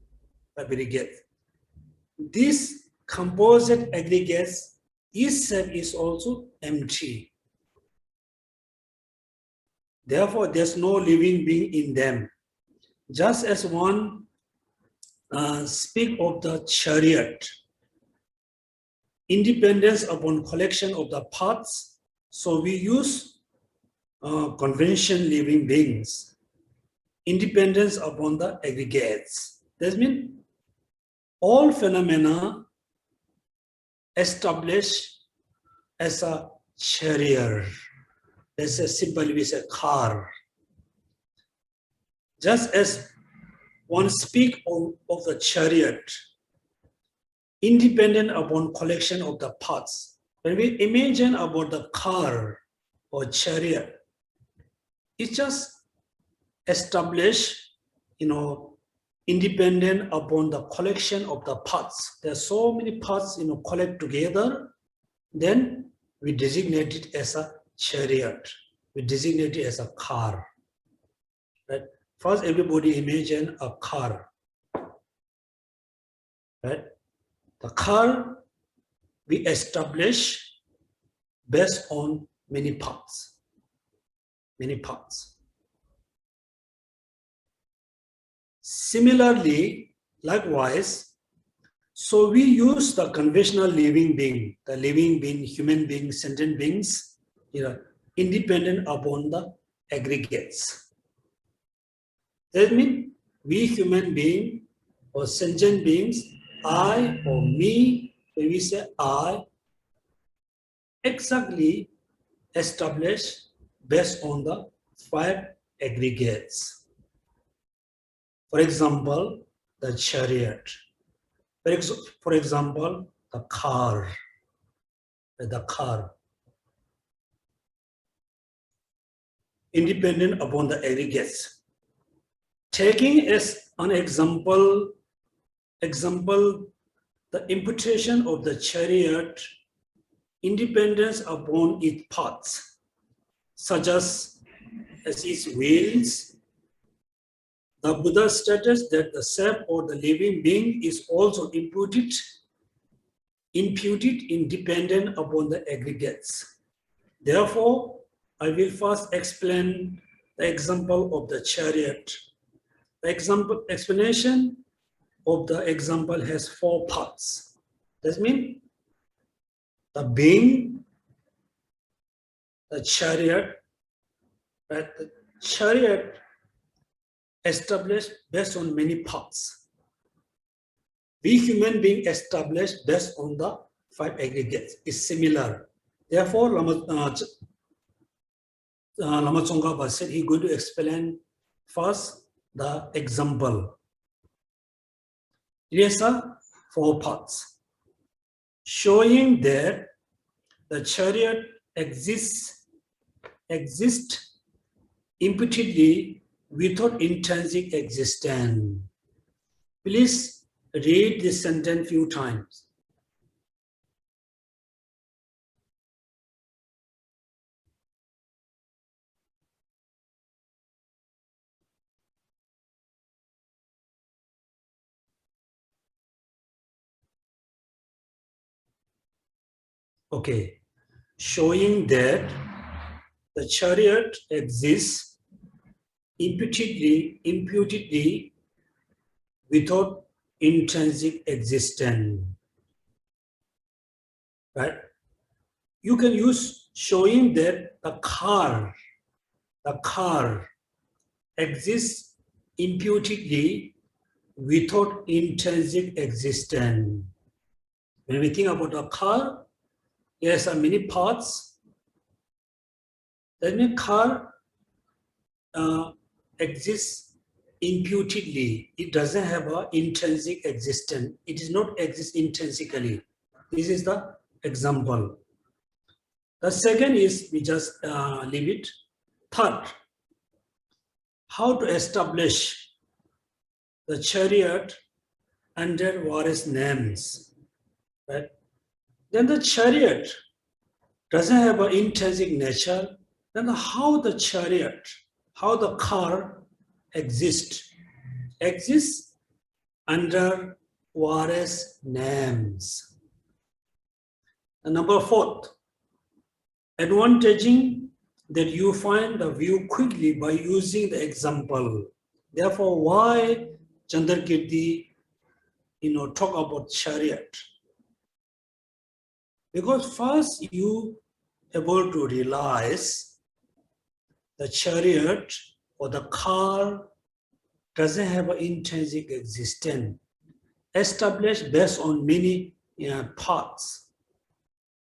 These composite aggregates, each self is also empty. Therefore, there's no living being in them. Just as one speak of the chariot, independence upon collection of the parts, so we use convention living beings. independence upon the aggregates. That means all phenomena established as a chariot. Let's say simply we say car. Just as one speak of the chariot, independent upon collection of the parts. When we imagine about the car or chariot, it's just established, independent upon the collection of the parts. There are so many parts, collect together. Then we designate it as a chariot. We designate it as a car. Right? First, everybody imagine a car. Right? The car we establish based on many parts. Many parts. Similarly, likewise, so we use the conventional living being, human beings, sentient beings, independent upon the aggregates. That means we human being or sentient beings, I or me, when we say I, exactly established based on the 5 aggregates. For example, the chariot. For example, the car. Independent upon the aggregates. Taking as an example, the imputation of the chariot, independence upon its parts, such as its wheels. The Buddha status that the self or the living being is also imputed independent upon the aggregates. Therefore, I will first explain the example of the chariot. The explanation of the example has 4 parts. That means the being, the chariot, right? The chariot established based on many parts. We human being established based on the 5 aggregates is similar. Therefore, Lama Tsong-kha-pa said he's going to explain first the example. Yes, sir, 4 parts. Showing that the chariot exists imputedly without intrinsic existence. Please read this sentence few times. Okay, showing that the chariot exists imputedly without intrinsic existence. Right? You can use showing that the car exists imputedly without intrinsic existence. When we think about a car, there are many parts. That means car exists imputedly. It doesn't have an intrinsic existence. It does not exist intrinsically. This is the example. The second is, we just leave it. Third, how to establish the chariot under various names. Right? Then the chariot doesn't have an intrinsic nature. Then how the chariot, how the car exists under various names. And number 4, advantaging that you find the view quickly by using the example. Therefore, why Chandrakirti, talk about chariot? Because first you able to realize the chariot or the car doesn't have an intrinsic existence, established based on many parts.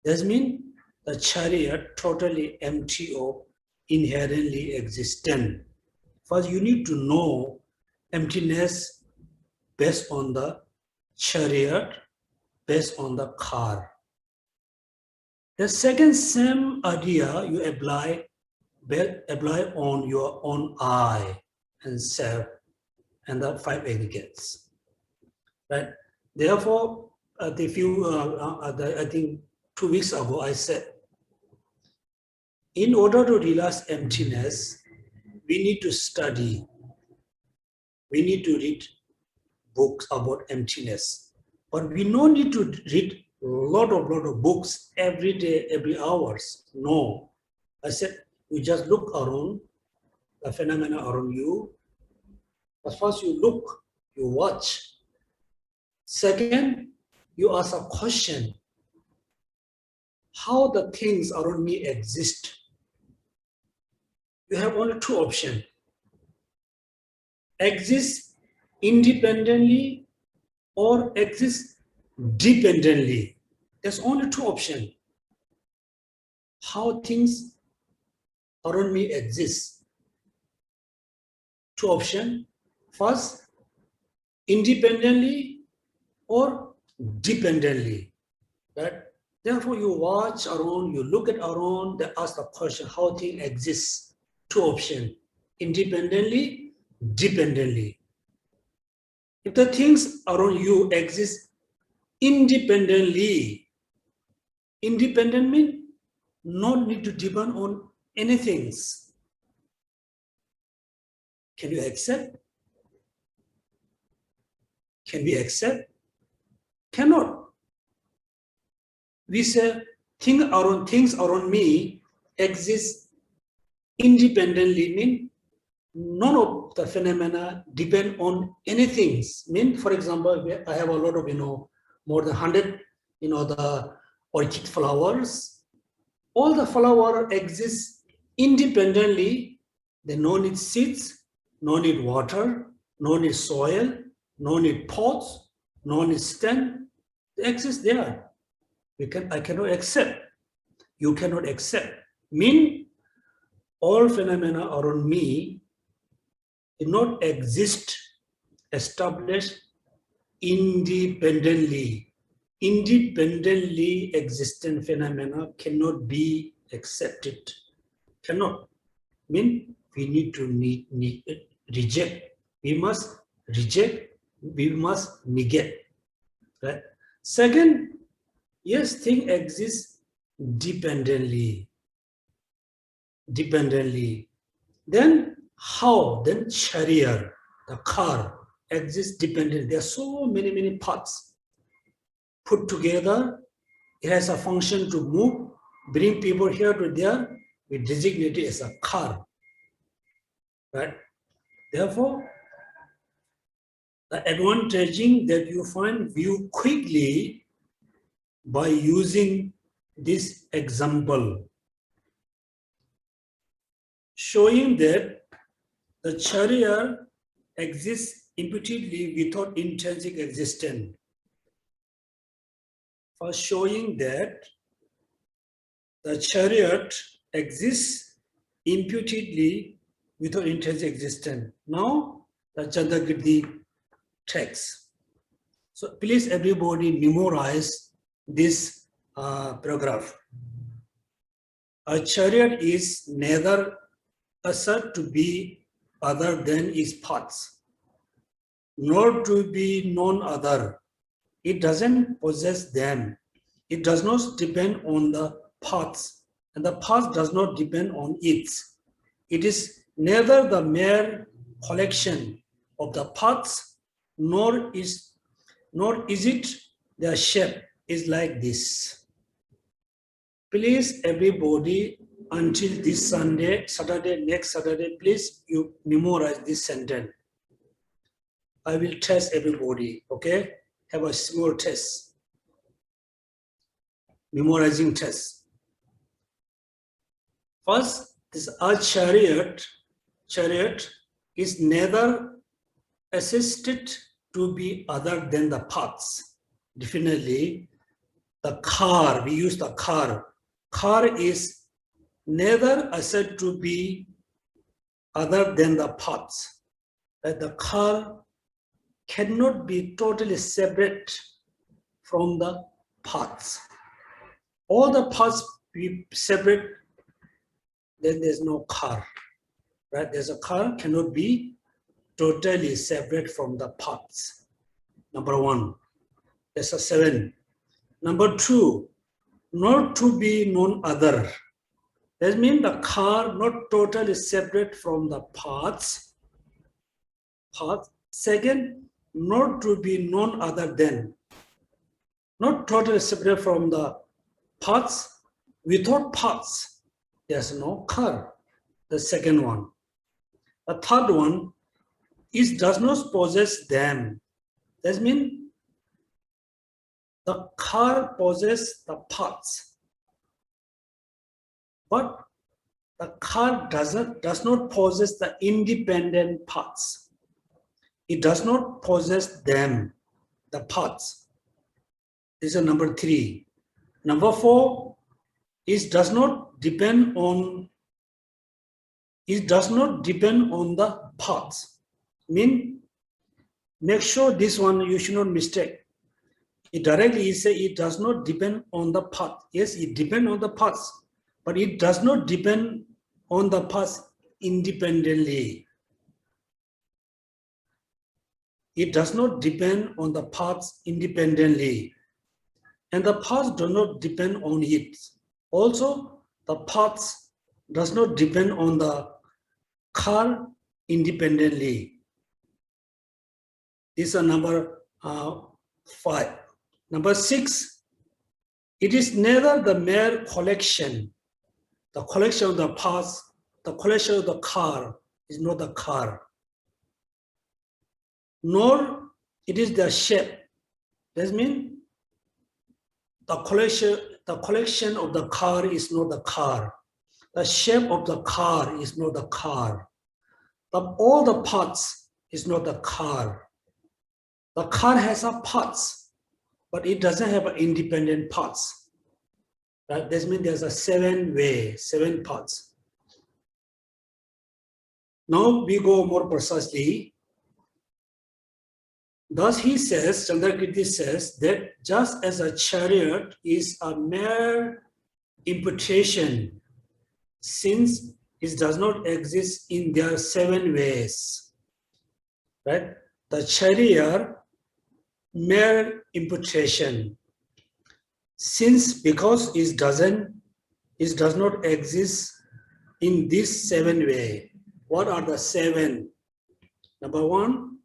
That means the chariot totally empty of inherently existent. First, you need to know emptiness based on the chariot, based on the car. The second same idea you apply on your own I and self and the five aggregates. Right? Therefore, I think 2 weeks ago I said, in order to realize emptiness, we need to study. We need to read books about emptiness. But we don't need to read a lot of books every day, every hours. No. I said, you just look around the phenomena around you. But first you look, you watch. Second, you ask a question. How the things around me exist? You have only two options. Exist independently or exist dependently. There's only two options. How things around me exist. Two options. First, independently or dependently. Right? Therefore, you watch around, you look at around, then ask the question, how things exist. Two options, independently, dependently. If the things around you exist independently, independent means not need to depend on anything. Can you accept? Can we accept? Cannot. We say things around me exist independently, mean none of the phenomena depend on anything. Mean, for example, I have a lot of, more than 100, the orchid flowers. All the flower exists independently. They no need seeds, no need water, no need soil, no need pots, no need stem. They exist there. I cannot accept. You cannot accept. Mean, all phenomena around me do not exist established independently. Independently existent phenomena cannot be accepted. Cannot. Mean we need to reject. We must reject. We must negate. Right? Second, yes, thing exists dependently. Dependently. Then how? Then chariot, the car, exists dependently. There are so many parts put together. It has a function to move, bring people here to there. We designate it as a car. Right? Therefore, the advantaging that you find view quickly by using this example, showing that the chariot exists imputedly without intrinsic existence. For showing that the chariot exists imputedly without intrinsic existence. Now, the Chandagirdi text. So please everybody memorize this paragraph. A chariot is neither assert to be other than its parts, nor to be none other. It doesn't possess them. It does not depend on the parts, and the parts does not depend on it. It is neither the mere collection of the parts, nor is it their shape is like this. Please, everybody, until this Saturday, next Saturday, please you memorize this sentence. I will test everybody, okay? Have a small test. Memorizing test. First, this chariot is neither assisted to be other than the paths. Definitely, the car, we use the car. Car is neither said to be other than the paths. That the car cannot be totally separate from the paths. All the paths be separate, then there's no car. Right? There's a car cannot be totally separate from the paths. Number one. That's a 7. Number 2, not to be none other. That means the car not totally separate from the paths. Second, not to be none other than. Not totally separate from the paths. Without paths, there's no car. The second one. The third one is does not possess them. That means the car possesses the paths, but the car does not possess the independent paths. It does not possess them, the paths. This is number 3. Number 4 is does not depend on the paths. Make sure this one you should not mistake. It directly say it does not depend on the path. Yes, it depends on the paths, but it does not depend on the paths independently. It does not depend on the paths independently. And the paths do not depend on it. Also, the paths does not depend on the car independently. This is number 5. Number 6, it is neither the mere collection, the collection of the parts, the collection of the car is not the car, nor it is the shape. That means the collection of the car is not the car. The shape of the car is not the car. All the parts is not the car. The car has a parts, but it doesn't have independent parts. That means there's a 7 parts. Now we go more precisely. Thus he says, Chandrakirti says that just as a chariot is a mere imputation, since it does not exist in their 7 ways, right? The chariot, mere imputation, because it does not exist in this 7 way. What are the 7? Number 1,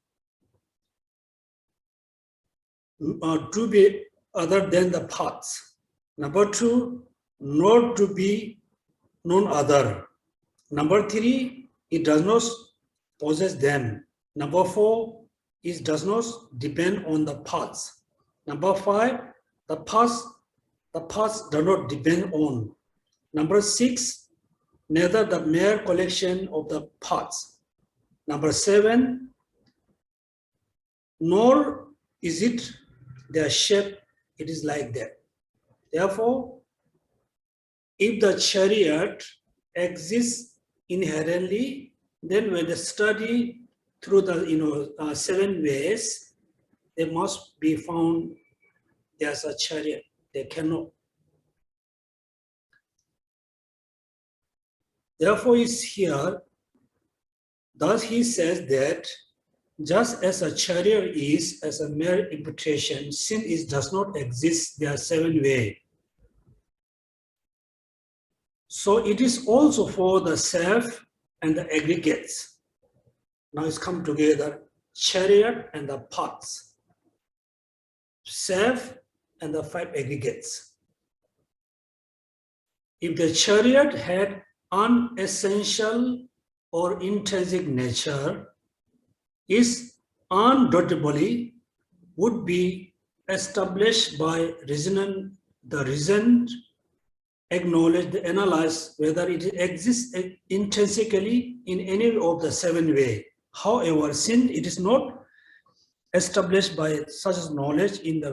to be other than the paths. Number 2, not to be none other. Number 3, it does not possess them. Number 4, it does not depend on the paths. Number 5, the paths do not depend on. Number 6, neither the mere collection of the paths. Number 7, nor is it their shape, it is like that. Therefore, if the chariot exists inherently, then when they study through the 7 ways, they must be found there's a chariot. They cannot. Therefore, it's here. Thus he says that just as a chariot is as a mere imputation, since it does not exist, there are 7 ways. So it is also for the self and the aggregates. Now it's come together, chariot and the paths, self and the 5 aggregates. If the chariot had unessential or intrinsic nature, is undoubtedly would be established by reason, the reason, acknowledge, analyze whether it exists intrinsically in any of the 7 ways. However, since it is not established by such knowledge in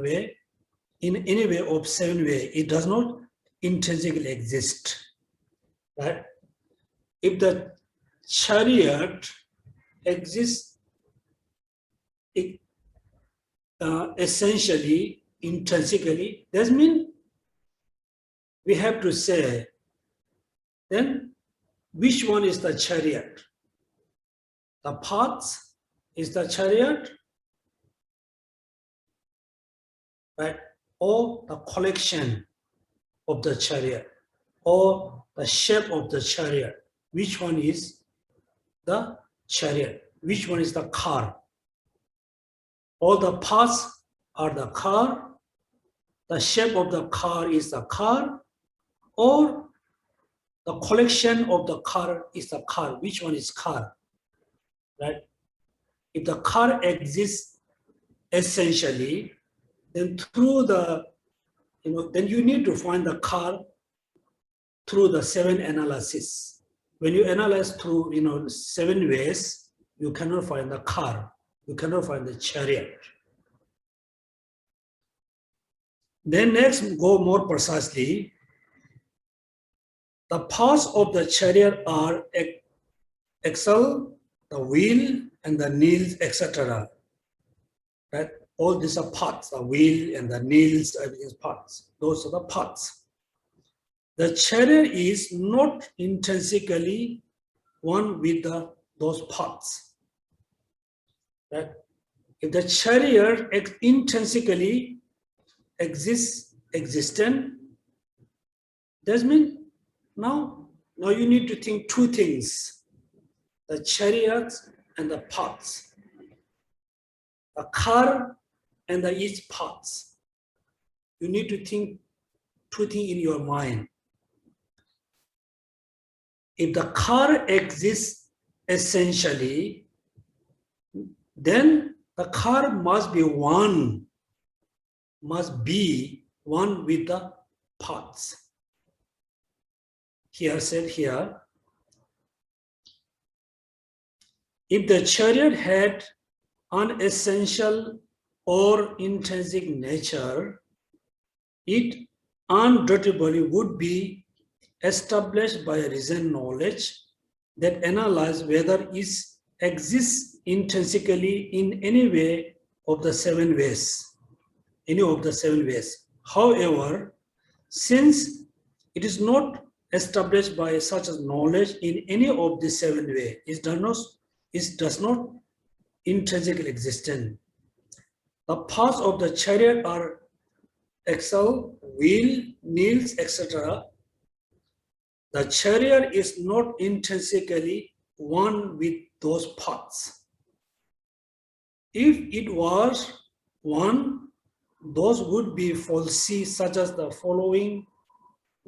any way of seven way, it does not intrinsically exist. Right? If the chariot exists essentially, intrinsically, that means we have to say, then which one is the chariot? The path is the chariot, right? Or the collection of the chariot, or the shape of the chariot. Which one is the chariot? Which one is the car? All the parts are the car. The shape of the car is the car, or the collection of the car is the car. Which one is car? Right? If the car exists essentially, then through the, then you need to find the car through the seven analysis. When you analyze through, seven ways, you cannot find the car. You cannot find the chariot. Then next, go more precisely. The parts of the chariot are axle, the wheel, and the nails, etc. Right? All these are parts. The wheel and the nails, everything is parts. Those are the parts. The chariot is not intrinsically one with those parts. Right? If the chariot intrinsically existent, that means now you need to think two things: the chariot and the parts, the car and the each parts. You need to think two things in your mind. If the car exists essentially, then the car must be one with the parts. Here said here, if the chariot had unessential or intrinsic nature, it undoubtedly would be established by a reasoned knowledge that analyzes whether it exists intrinsically in any way of the seven ways. However, since it is not established by such a knowledge in any of the seven ways, it does not intrinsically existent. The parts of the chariot are axle, wheel, nails, etc. The chariot is not intrinsically one with those parts. If it was one, those would be falsi, such as the following: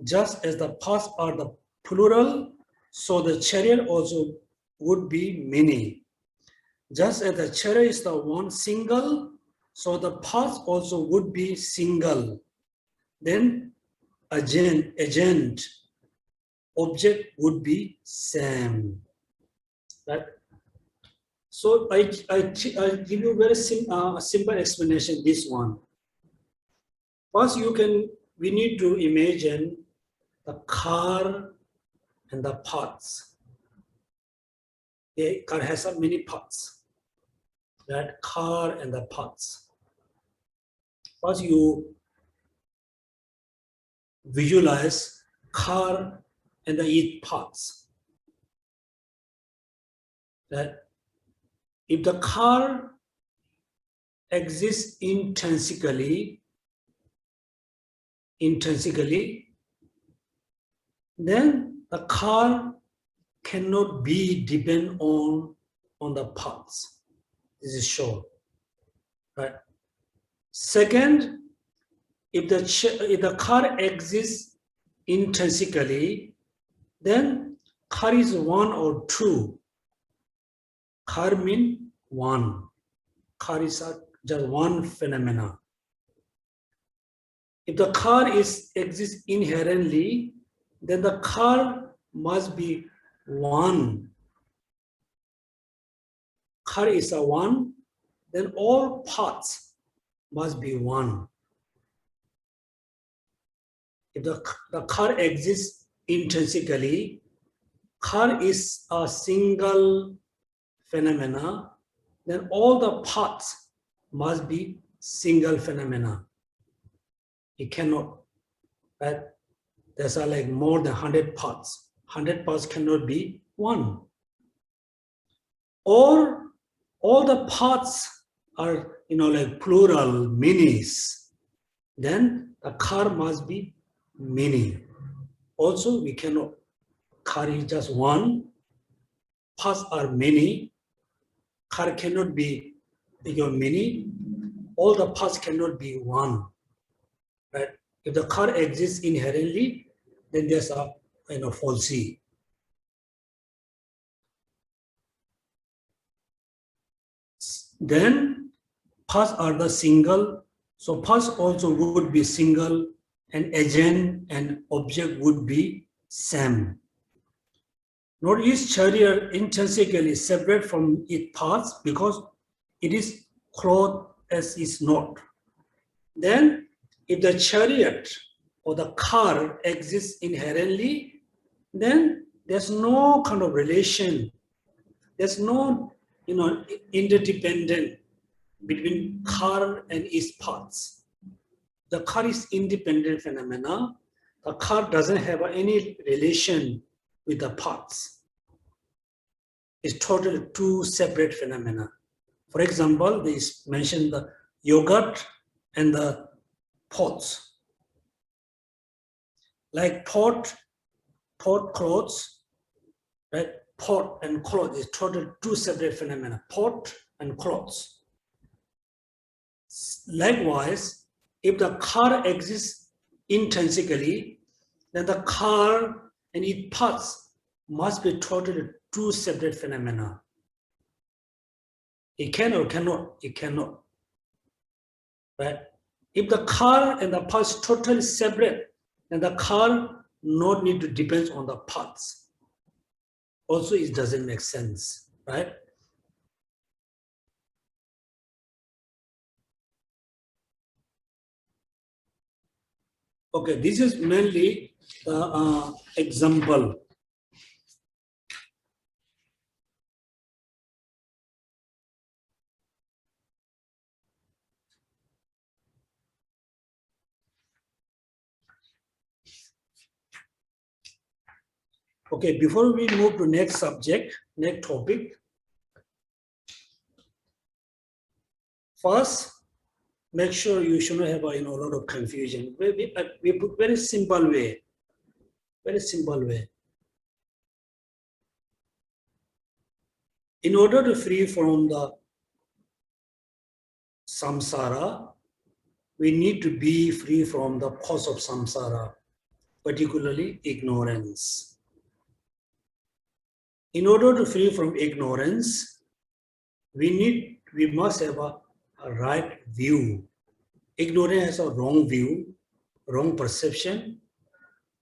just as the parts are the plural, so the chariot also would be many. Just as the chariot is the one single, so the parts also would be single. Then agent, object would be same. Right? So I give you very simple explanation. This one. First, we need to imagine the car and the parts. The car has many parts. That car and the parts. First, you visualize car and the each parts. That if the car exists intrinsically, then the car cannot be depend on the parts. This is sure, right? Second, if the car exists intrinsically, then car is one or two. Car means one. Car is just one phenomena. If the car exists inherently, then the car must be one. car is a one, then all parts must be one. If the car exists intrinsically, car is a single phenomena, then all the parts must be single phenomena. It cannot, right? There's like more than 100 parts. 100 parts cannot be one. Or all the parts are, like plural, minis. Then the car must be many. Also, we cannot, car is just one. Parts are many. Car cannot be many. All the parts cannot be one. Right? If the car exists inherently, then there's a falsity. Then parts are the single, so parts also would be single, and agent and object would be same. Nor is chariot intrinsically separate from its parts because it is clothed as is not. Then if the chariot or the car exists inherently, then there's no kind of relation. There's no, interdependent between car and its parts. The car is independent phenomena. The car doesn't have any relation with the parts. It's totally two separate phenomena. For example, they mentioned the yogurt and the pots. Like pot clothes, right? Pot and cloth is totally two separate phenomena, pot and clothes. Likewise, if the car exists intrinsically, then the car and its parts must be totally two separate phenomena. It can or cannot, it cannot. Right? If the car and the parts totally separate, then the car not need to depend on the parts. Also, it doesn't make sense, right? Okay, this is mainly the example. Okay, before we move to next subject, next topic, first, make sure you shouldn't have a lot of confusion. We put very simple way. Very simple way. In order to free from the samsara, we need to be free from the cause of samsara, particularly ignorance. In order to free from ignorance, we must have a right view. Ignorance has a wrong view, wrong perception.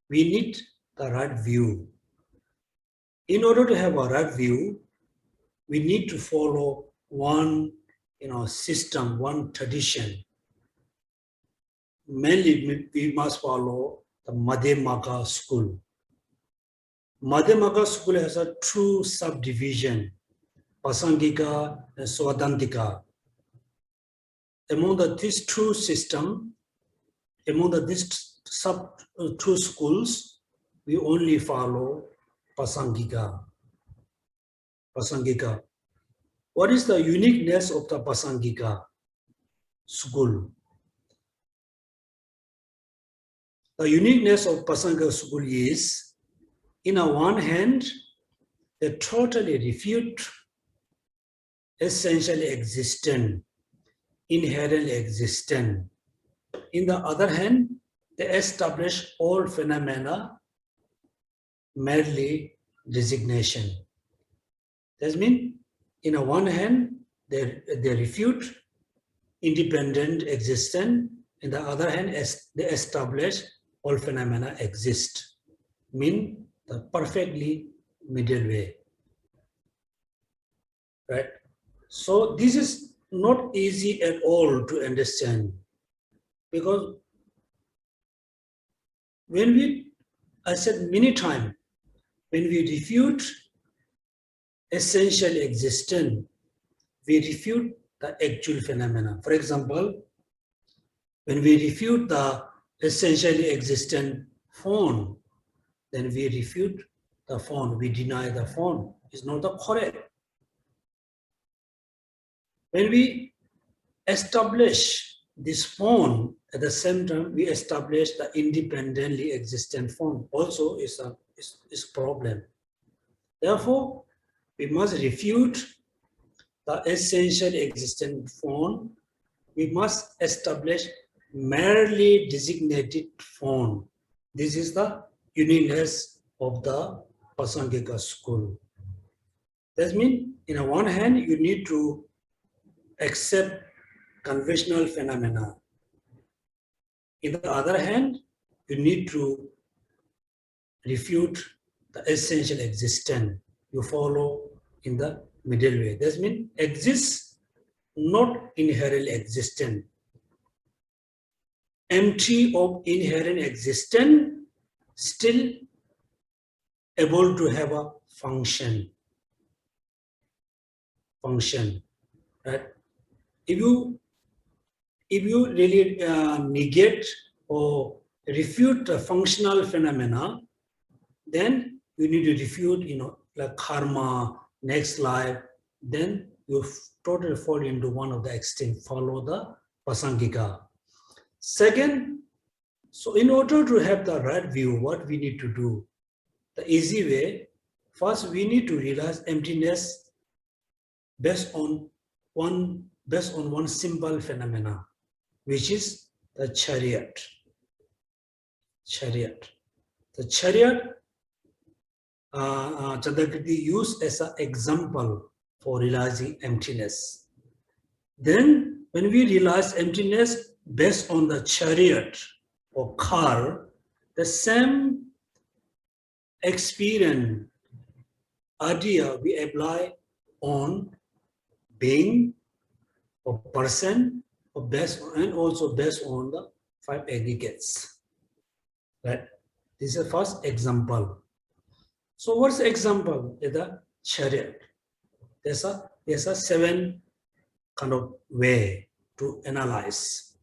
We need the right view. In order to have a right view, we need to follow one system, one tradition. Mainly, we must follow the Madhyamaka school. Madhyamaka school has a true subdivision, Pasangika and Swadantika. Among these two systems, these two schools, we only follow Pasangika. Pasangika. What is the uniqueness of the Pasangika school? The uniqueness of Pasangika school is, in one hand, they totally refute essentially existent, inherently existent. In the other hand, they establish all phenomena merely designation. That means, in one hand, they refute independent existence. In the other hand, they establish all phenomena exist. Mean the perfectly middle way. Right? So this is not easy at all to understand, because I said many times, when we refute essential existence, we refute the actual phenomena. For example, when we refute the essentially existent phone, then we refute the phone, we deny the phone. It's not the correct. When we establish this phone, at the same time, we establish the independently existent phone. Also, is a problem. Therefore, we must refute the essential existent phone. We must establish merely designated phone. This is the uniqueness of the Prasangika school. That means, in one hand, you need to accept conventional phenomena. In the other hand, you need to refute the essential existence. You follow in the middle way. That means exists, not inherent existence. Empty of inherent existence, still able to have a function. Right? If you really negate or refute the functional phenomena, then you need to refute, like karma, next life, then you totally fall into one of the extremes, follow the Prasangika. Second, so in order to have the right view, what we need to do, the easy way, first we need to realize emptiness based on one simple phenomena, which is the chariot. The chariot, Chandrakriti used as an example for realizing emptiness. Then, when we realize emptiness based on the chariot or car, the same experience, idea we apply on being or person, or and also based on the 5 aggregates. Right? This is the first example. So what's the example? Is the chariot. There's a 7 kind of way to analyze.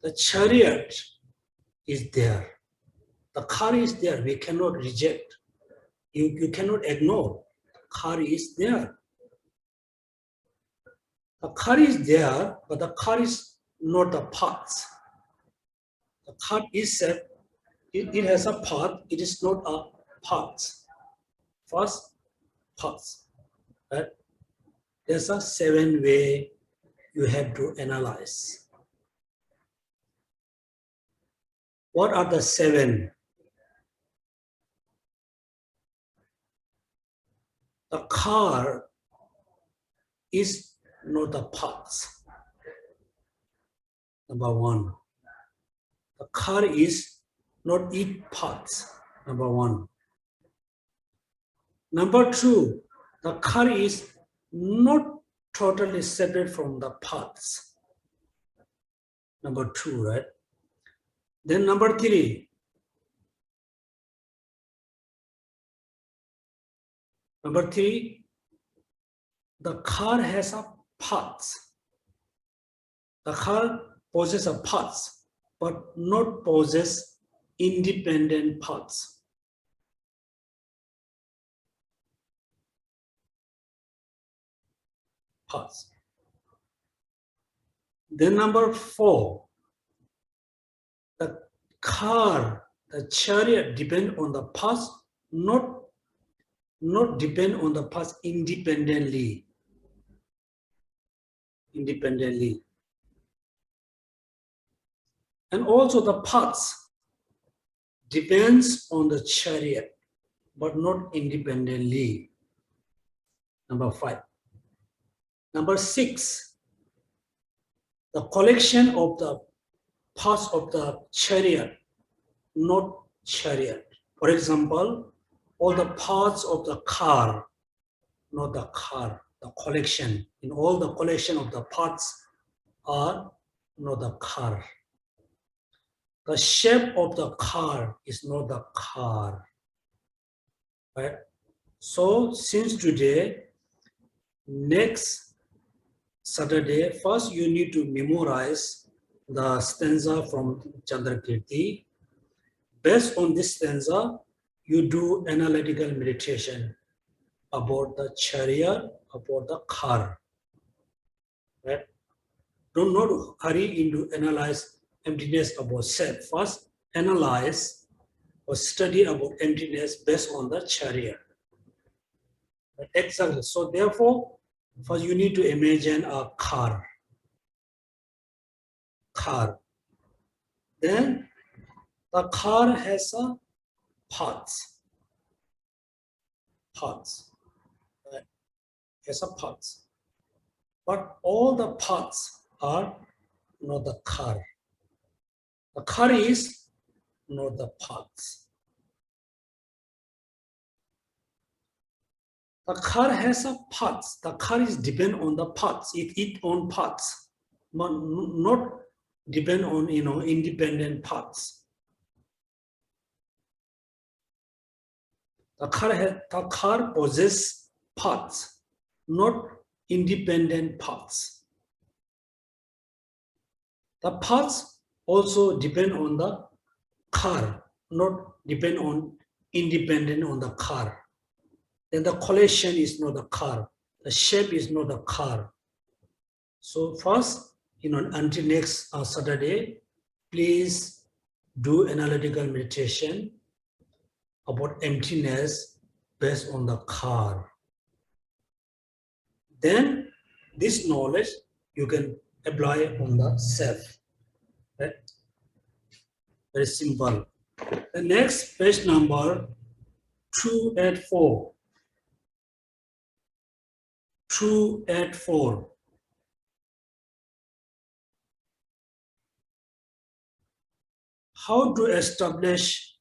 The chariot is there. The car is there. We cannot reject. You cannot ignore. The car is there. The car is there, but the car is not the path. The car is it has a path. It is not a path. First, path. Right? There's a 7 way you have to analyze. What are the 7? The car is not the path. Number 1. The car is not its path. Number 1. Number 2, the car is not totally separate from the paths. Number 2, right? Then number 3. Number 3, the car has a path. The car possesses a path, but not possess independent paths. Then number 4, the car, the chariot depend on the path, not depend on the path independently. And also the path depends on the chariot, but not independently. Number 5. Number 6, the collection of the parts of the chariot, not chariot. For example, all the parts of the car, not the car. the collection. In all the collection of the parts are not the car. The shape of the car is not the car. Right? So since today, next Saturday, first you need to memorize the stanza from Chandrakirti. Based on this stanza, you do analytical meditation about the chariot, about the car. Right? Do not hurry into analyze emptiness about self. First, analyze or study about emptiness based on the chariot. Right? Exactly. So therefore, first you need to imagine a car. Then the car has a parts. Right? Has a parts. But all the parts are not the car. The car is not the parts. The car has a parts. The car is depend on the parts. It own parts, not depend on independent parts. The car possesses parts, not independent parts. The parts also depend on the car, not depend on independent on the car. Then the collection is not the car. The shape is not the car. So first, until next Saturday, please do analytical meditation about emptiness based on the car. Then this knowledge you can apply on the self. Right? Very simple. The next page number 284. 284. How to establish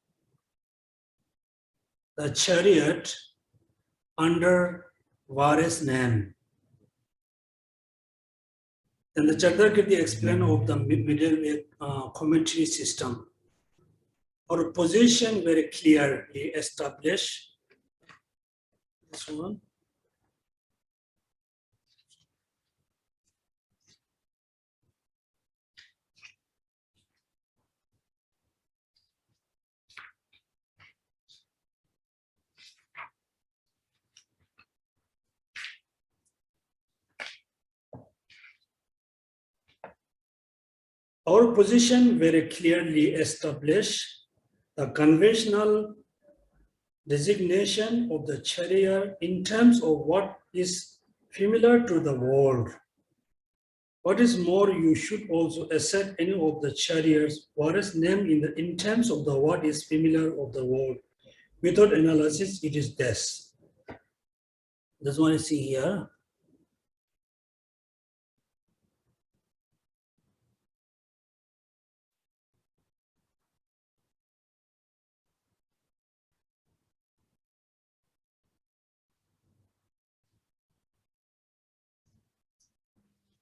the chariot under Varis name. Then the Chandrakirti explain of the middle commentary system. Our position very clearly established. This one. Our position very clearly established. The conventional designation of the chariot in terms of what is familiar to the world. What is more, you should also accept any of the chariots, what is named in terms of the what is familiar of the world. Without analysis, it is this. This one you see here.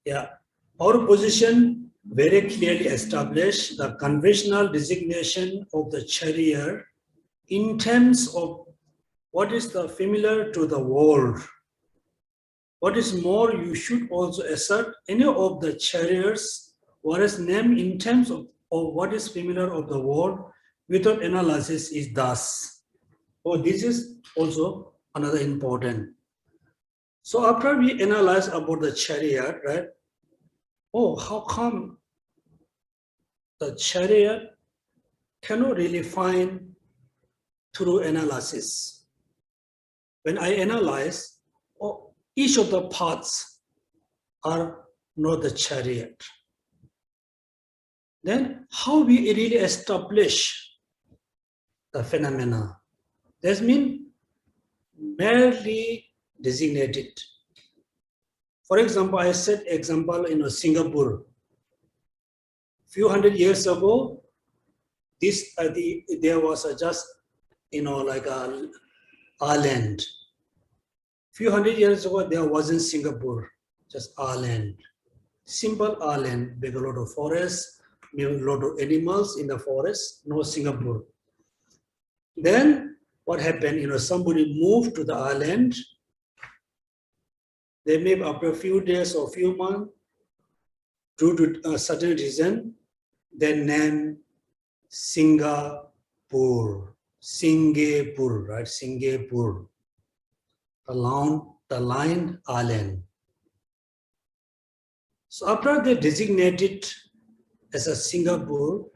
Yeah, our position very clearly established the conventional designation of the chariot in terms of what is the familiar to the world. What is more, you should also assert any of the chariots what is named in terms of what is familiar of the world without analysis is thus. Oh, this is also another important. So after we analyze about the chariot, right? Oh, how come the chariot cannot really find through analysis? When I analyze, oh, each of the parts are not the chariot. Then how we really establish the phenomena? That means merely designated. For example, I said example in Singapore. Few hundred years ago, there was just like a island. Few hundred years ago, there wasn't Singapore, just island. Simple island, with a lot of forests, a lot of animals in the forest, no Singapore. Then what happened? Somebody moved to the island. They maybe after a few days or few months, due to a certain reason, they named Singapore, right? Singapore, the line island. So after they designated as a Singapore,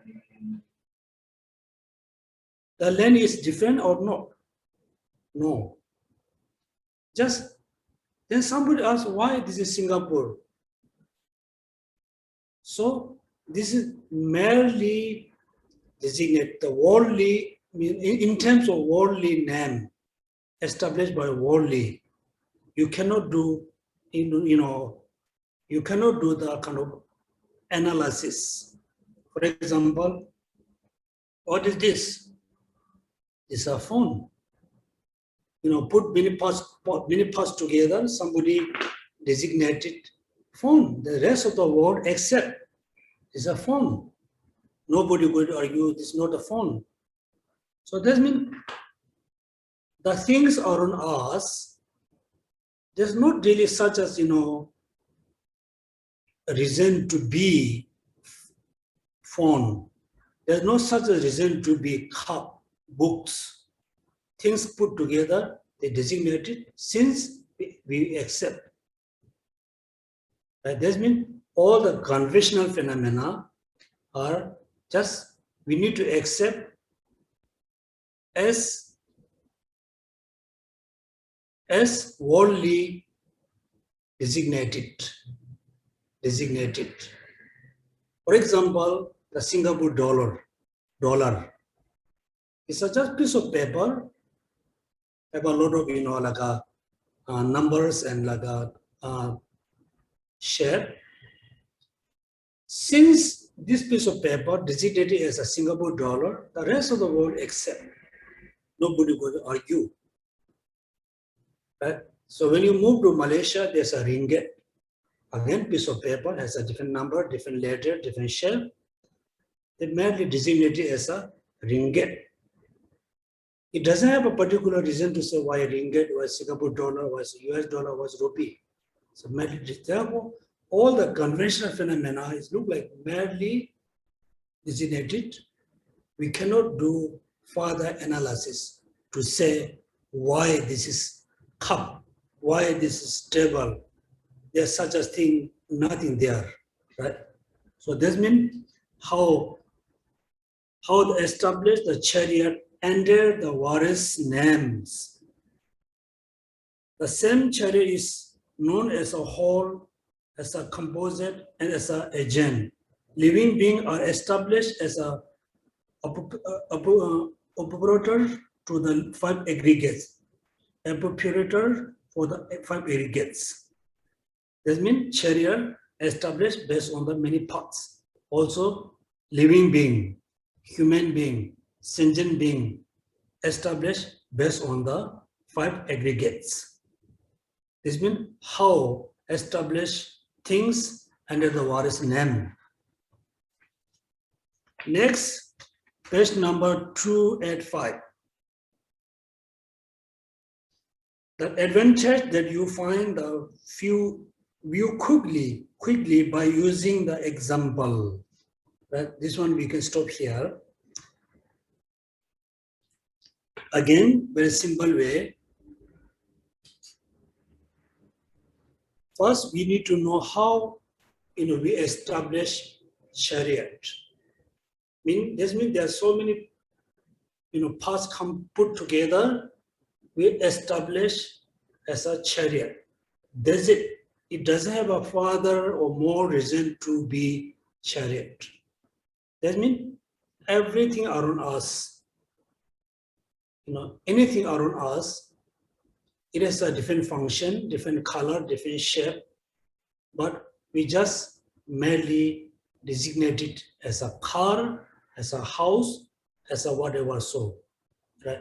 the land is different or not? No. Just then somebody asked why this is Singapore. So this is merely designate the worldly, in terms of worldly name established by worldly. You cannot do, you cannot do the kind of analysis. For example, what is this? It's a phone. Put many parts together, somebody designated phone. The rest of the world except is a phone. Nobody would argue this is not a phone. So that means the things around us, there's not really such as, a reason to be phone. There's no such a reason to be cup, books. Things put together, they designated since we accept. That means all the conventional phenomena are just, we need to accept as worldly designated. For example, the Singapore dollar. It's just a piece of paper, have a lot of, numbers and like a shape. Since this piece of paper designated as a Singapore dollar, the rest of the world accept. Nobody would argue. Right? So when you move to Malaysia, there's a ringgit. Again, piece of paper has a different number, different letter, different shape. They merely designated as a ringgit. It doesn't have a particular reason to say why a ringgit, why Singapore dollar, why US dollar, why rupee. So therefore, all the conventional phenomena look like merely designated. We cannot do further analysis to say why this is cup, why this is table. There's such a thing, nothing there, right? So this means how they established the chariot under the various names. The same chariot is known as a whole, as a composite, and as an agent. Living beings are established as a operator to the 5 aggregates, appropriator for the 5 aggregates. This means chariot established based on the many parts. Also, living being, human being, sentient being, established based on the 5 aggregates. This means how establish things under the various name. Next, page number 285. The advantage that you find the view quickly by using the example. Right? This one we can stop here. Again, very simple way. First, we need to know how we establish chariot. This means there are so many parts put together. We establish as a chariot. It doesn't have a further or more reason to be chariot. That means everything around us, anything around us, it has a different function, different color, different shape, but we just merely designate it as a car, as a house, as a whatever so. Right?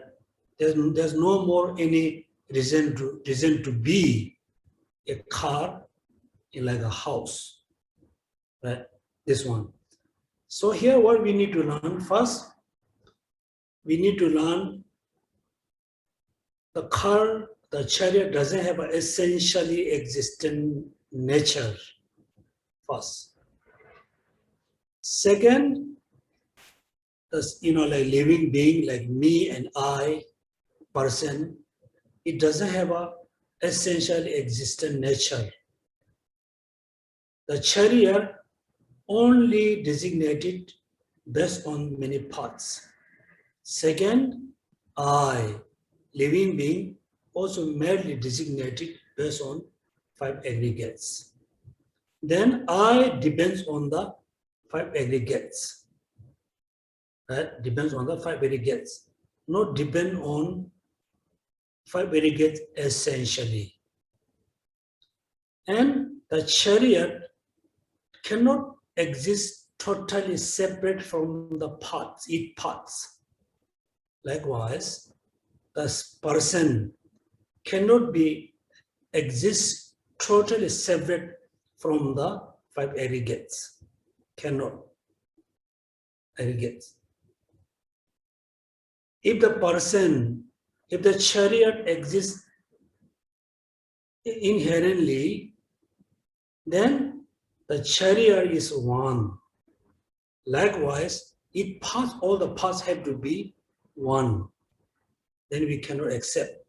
There's no more any reason to be a car in like a house, right? This one. So here what we need to learn first, we need to learn the car, the chariot doesn't have an essentially existent nature first. Second, like living being like me and I, person, it doesn't have a essentially existent nature. The chariot only designated based on many parts. Second, I, living being, also merely designated based on 5 aggregates. Then I depends on the 5 aggregates. Right? Depends on the 5 aggregates. Not depend on 5 aggregates essentially. And the chariot cannot exist totally separate from the parts, its parts. Likewise, the person cannot exist totally separate from the 5 aggregates. Cannot. Aggregates. If the chariot exists inherently, then the chariot is one. Likewise, all the parts have to be one. Then we cannot accept.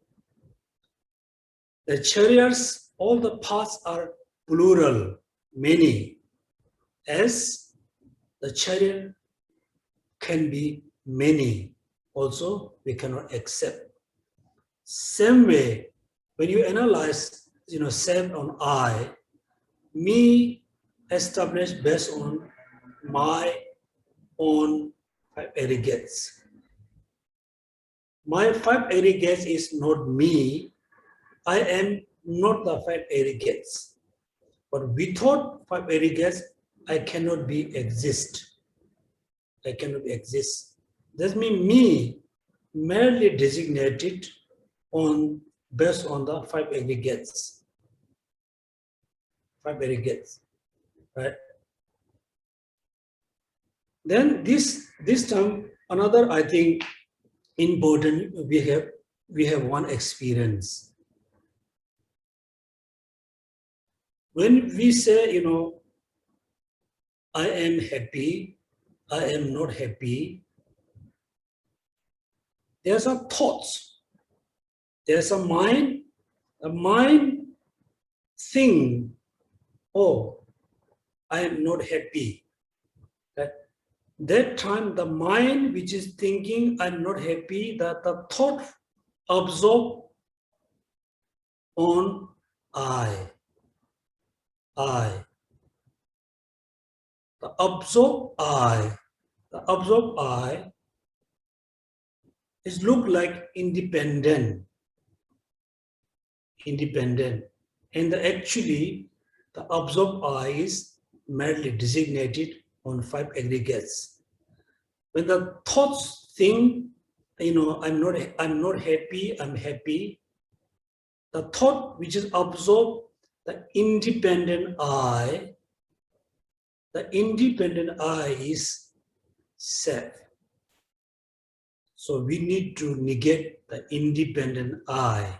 The chariots, all the parts are plural, many, as the chariot can be many. Also, we cannot accept. Same way, when you analyze, self on I, me established based on my own 5 aggregates. My 5 aggregates is not me. I am not the 5 aggregates. But without 5 aggregates, I cannot exist. I cannot exist. That means me merely designated based on the 5 aggregates. 5 aggregates, right? Then this time, another, I think, important, we have one experience. When we say, I am happy, I am not happy, there's a thoughts, there's a mind think, oh, I am not happy. That time, the mind which is thinking, I'm not happy, that the thought absorb on I. The absorb I is look like independent. And actually, the absorb I is merely designated on 5 aggregates. When the thoughts think, I'm not happy, I'm happy, the thought which is absorbed, the independent I is self. So we need to negate the independent I,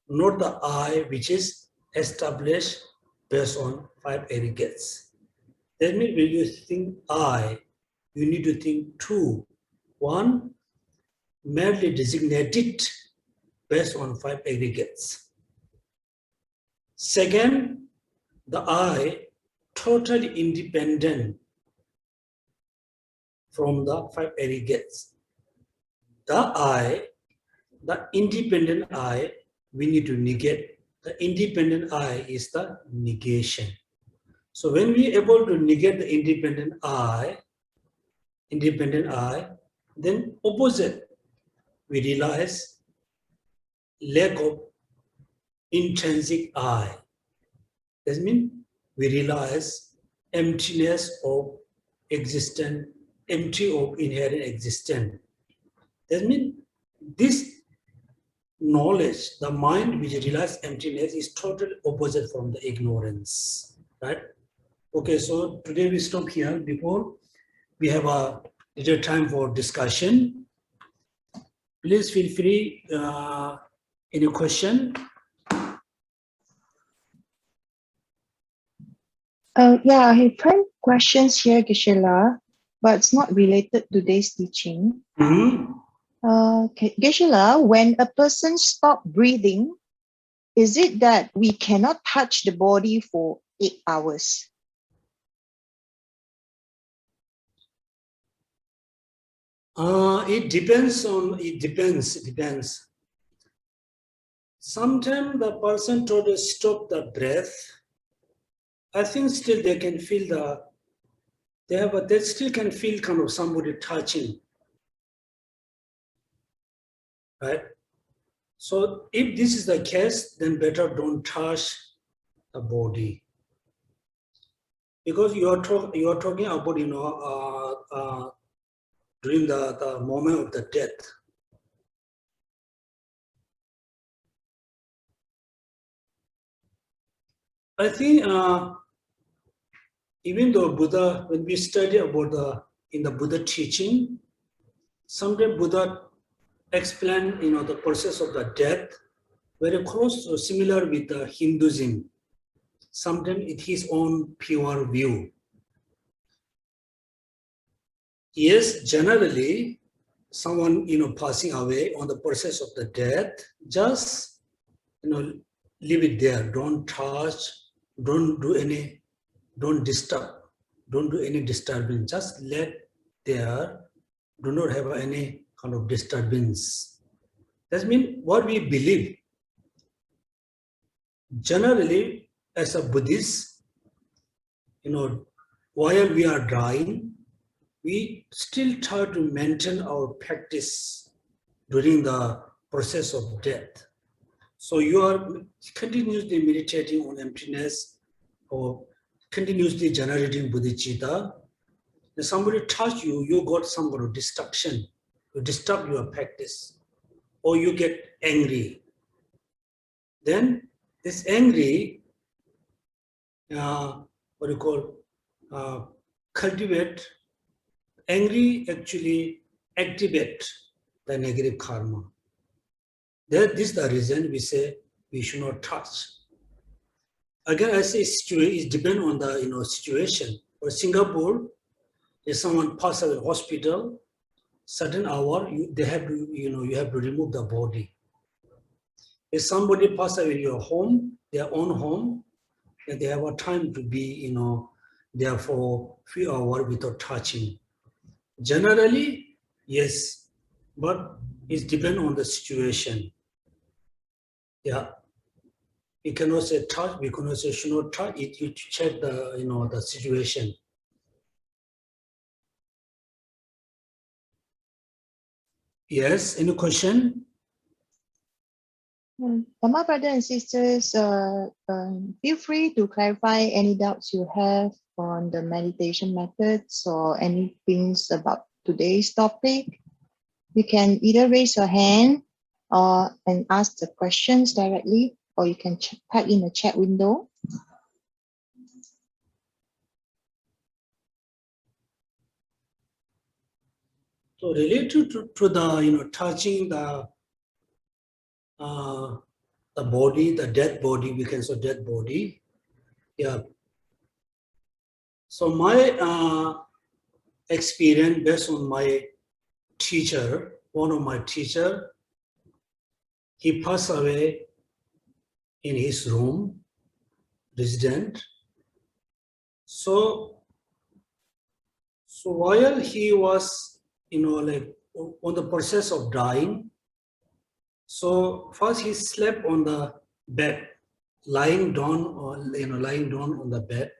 not the I which is established based on 5 aggregates. That means when you think I, you need to think 2. 1, merely designated based on 5 aggregates. Second, the I, totally independent from the 5 aggregates. The independent I, we need to negate. The independent I is the negation. So when we are able to negate the independent I, then opposite, we realize lack of intrinsic I. That means we realize emptiness of existence, empty of inherent existence. That means this knowledge, the mind which realizes emptiness is totally opposite from the ignorance, right? Okay, so today we stop here before we have a little time for discussion. Please feel free, any question? Yeah, I have 10 questions here, Geshe-la, but it's not related to today's teaching. Geshe-la, when a person stops breathing, is it that we cannot touch the body for 8 hours? It depends. Sometimes the person told to stop the breath. I think still they can feel they still can feel kind of somebody touching, right? So if this is the case, then better don't touch the body, because you are talking about during the moment of the death. I think even though Buddha, when we study about in the Buddha teaching, sometimes Buddha explain the process of the death very close or similar with the Hinduism. Sometimes it his own pure view. Yes, generally, someone passing away on the process of the death, just leave it there. Don't touch. Don't disturb. Don't do any disturbance. Just let there. Do not have any kind of disturbance. That means what we believe. Generally, as a Buddhist, while we are dying, we still try to maintain our practice during the process of death. So you are continuously meditating on emptiness or continuously generating bodhicitta. If somebody touch you, you got some kind of distraction, you disturb your practice, or you get angry. Then this angry, cultivate, angry actually activate the negative karma. This is the reason we say we should not touch. Again, I say it depends on the situation. For Singapore, if someone passes away in hospital, certain hour you have to remove the body. If somebody passes away in your home, their own home, and they have a time to be there for few hours without touching. Generally, yes, but it depends on the situation. Yeah. We cannot say touch, we cannot say should not touch. You check the situation. Yes, any question? My brothers and sisters, feel free to clarify any doubts you have on the meditation methods or anything about today's topic. You can either raise your hand and ask the questions directly, or you can type in the chat window. So related to the touching the body, the dead body, we can say dead body. Yeah. So my experience based on my teacher, one of my teacher, he passed away in his room, resident. So while he was, like on the process of dying, so first he slept on the bed, lying down on the bed.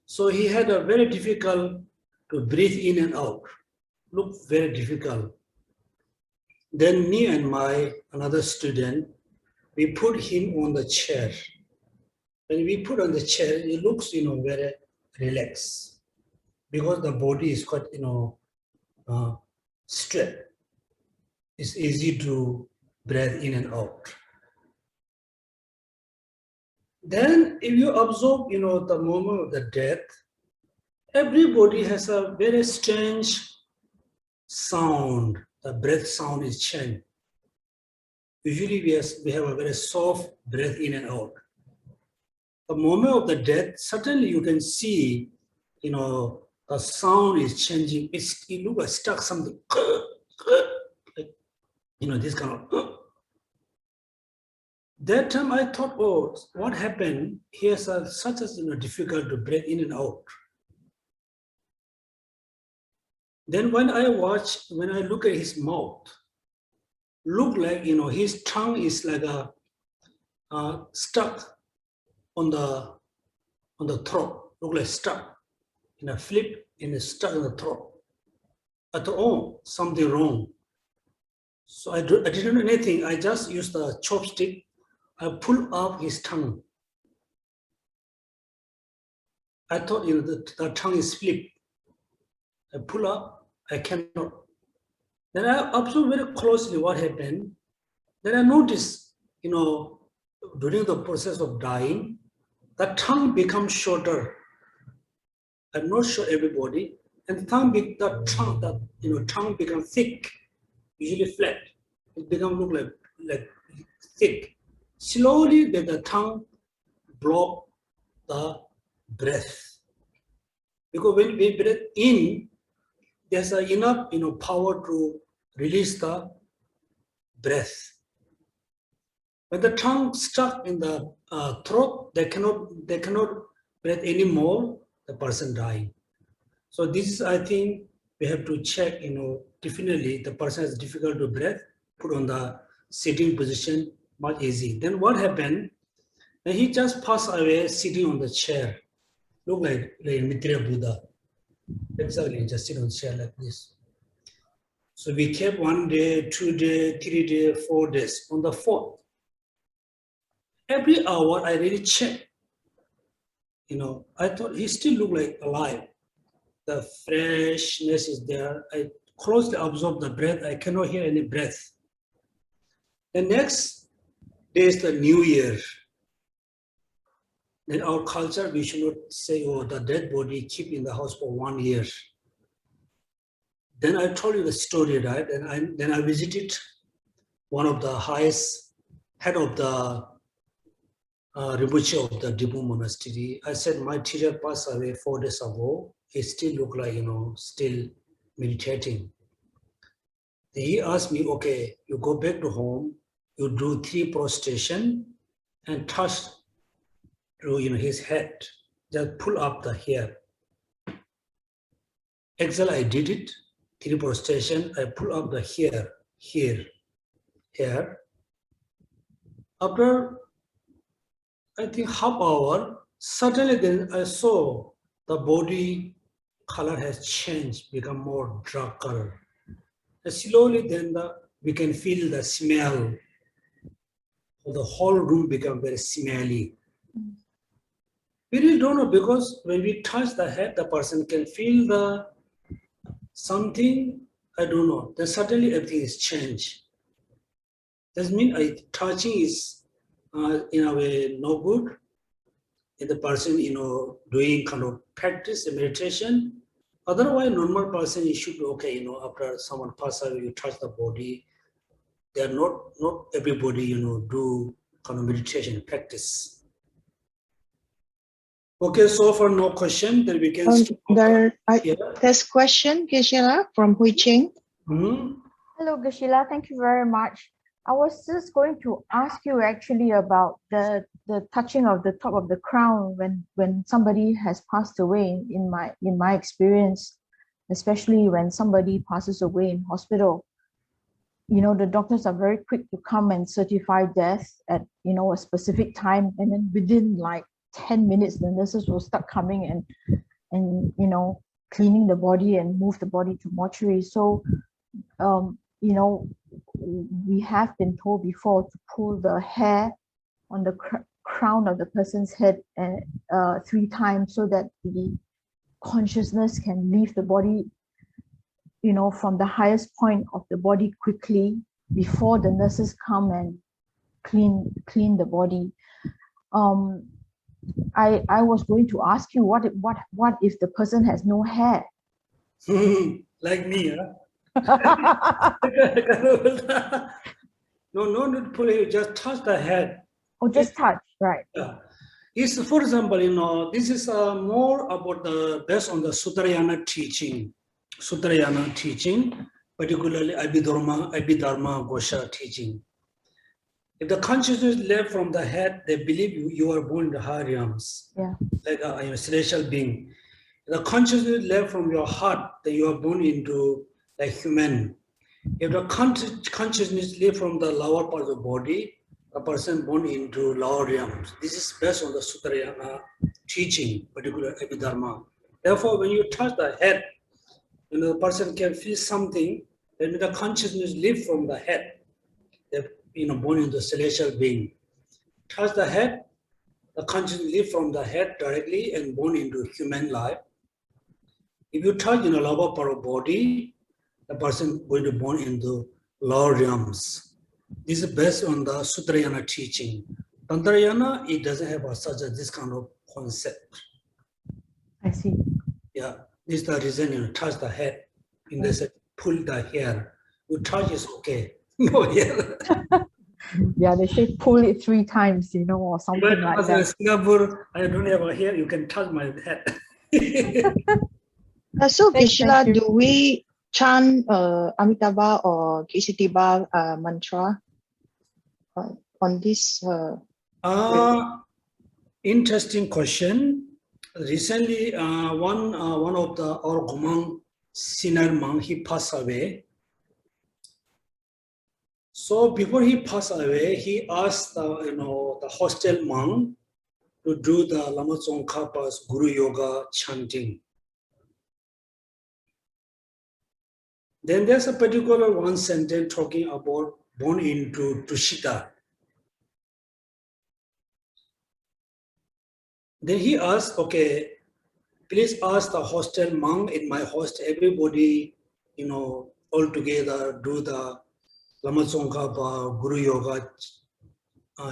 So he had a very difficult to breathe in and out, looked very difficult. Then me and another student, we put him on the chair. When we put on the chair, it looks, very relaxed because the body is quite, straight. It's easy to breath in and out. Then if you observe, the moment of the death, everybody has a very strange sound. The breath sound is changed. Usually we have a very soft breath in and out. The moment of the death, suddenly you can see, the sound is changing. It looks like stuck something. This kind of. That time I thought, oh, what happened? Here's such as difficult to breathe in and out. Then when I look at his mouth, look like his tongue is like stuck on the throat. Look like stuck in a flip and stuck in the throat. I thought, oh, something wrong. So I didn't do anything. I just used the chopstick. I pulled up his tongue. I thought the tongue is flipped. I pull up, I cannot. Then I observed very closely what happened. Then I noticed, during the process of dying, the tongue becomes shorter. I'm not sure everybody. And tongue becomes thick, usually flat. It becomes look like thick. Slowly, the tongue block the breath. Because when we breathe in, there's enough power to release the breath. When the tongue stuck in the throat, they cannot breathe anymore. The person dying. So this is, I think, we have to check. Definitely the person has difficult to breathe. Put on the sitting position, much easy. Then what happened? Then he just passed away sitting on the chair. Look like Mitra Buddha. Exactly, just sit on the chair like this. So we kept 1 day, 2 days, 3 days, 4 days. On the 4th, every hour I really checked. I thought he still looked like alive. The freshness is there. I closely observe the breath. I cannot hear any breath. The next day is the New Year. In our culture, we should not say, oh, the dead body keep in the house for 1 year. Then I told you the story, right? And then I visited one of the highest head of the Rinpoche of the Drepung Monastery. I said, my teacher passed away 4 days ago. He still look like, still meditating. He asked me, okay, you go back to home, you do 3 prostration and touch to his head. Just pull up the hair. Exhale, I did it. 3 prostration, I pull up the hair, here. After, I think, half hour, suddenly then I saw the body color has changed, become more dark color. And slowly then we can feel the smell. The whole room become very smelly. We really don't know, because when we touch the head, the person can feel the something, I don't know. Then suddenly everything is changed. That means touching is in a way no good. And the person, doing kind of practice and meditation. Otherwise, normal person, you should be okay, after someone passes away, you touch the body. They are not everybody, do kind of meditation practice. Okay, so far no question, then we can start. There's question, Geshe, from Hui Ching. Hello, Geshe, thank you very much. I was just going to ask you actually about the touching of the top of the crown when somebody has passed away. In my experience, especially when somebody passes away in hospital, the doctors are very quick to come and certify death at a specific time, and then within like 10 minutes the nurses will start coming and cleaning the body and move the body to mortuary. So we have been told before to pull the hair on the crown of the person's head 3 times so that the consciousness can leave the body, from the highest point of the body quickly before the nurses come and clean the body. I was going to ask you what if the person has no hair? Like me, huh? No need to pull it, just touch the head. Or just touch, right? Yeah. It's, for example, this is more about based on the Sutrayana teaching. Sutrayana teaching, particularly Abhidharma Gosha teaching. If the consciousness left from the head, they believe you are born in the higher realms, like a celestial being. If the consciousness left from your heart, then you are born into like human. If the consciousness left from the lower part of the body, a person born into lower realms. This is based on the Sutrayana teaching, particular Abhidharma. Therefore, when you touch the head, the person can feel something. Then the consciousness leave from the head. They're born into celestial being. Touch the head, the consciousness leave from the head directly and born into human life. If you touch in the lower part of body, the person going to born into lower realms. This is based on the Sutrayana teaching. Tantrayana, it doesn't have this kind of concept. I see. Yeah, this is the reason touch the head. In this, pull the hair. You touch is okay. No hair. Yeah, they say pull it 3 times, or something like that. In Singapore, I don't have a hair. You can touch my head. So, Geshe-la, do we chant Amitabha or Geshe mantra on this? Interesting question. Recently, one of our Gomang senior monk, he passed away. So before he passed away, he asked the hostel monk to do the Lama Tsong-kha-pa's Guru Yoga chanting. Then there's a particular one sentence talking about born into Tushita. Then he asked, okay, please ask the hostel monk in my host, everybody, all together do the Lama Tsong-kha-pa Guru Yoga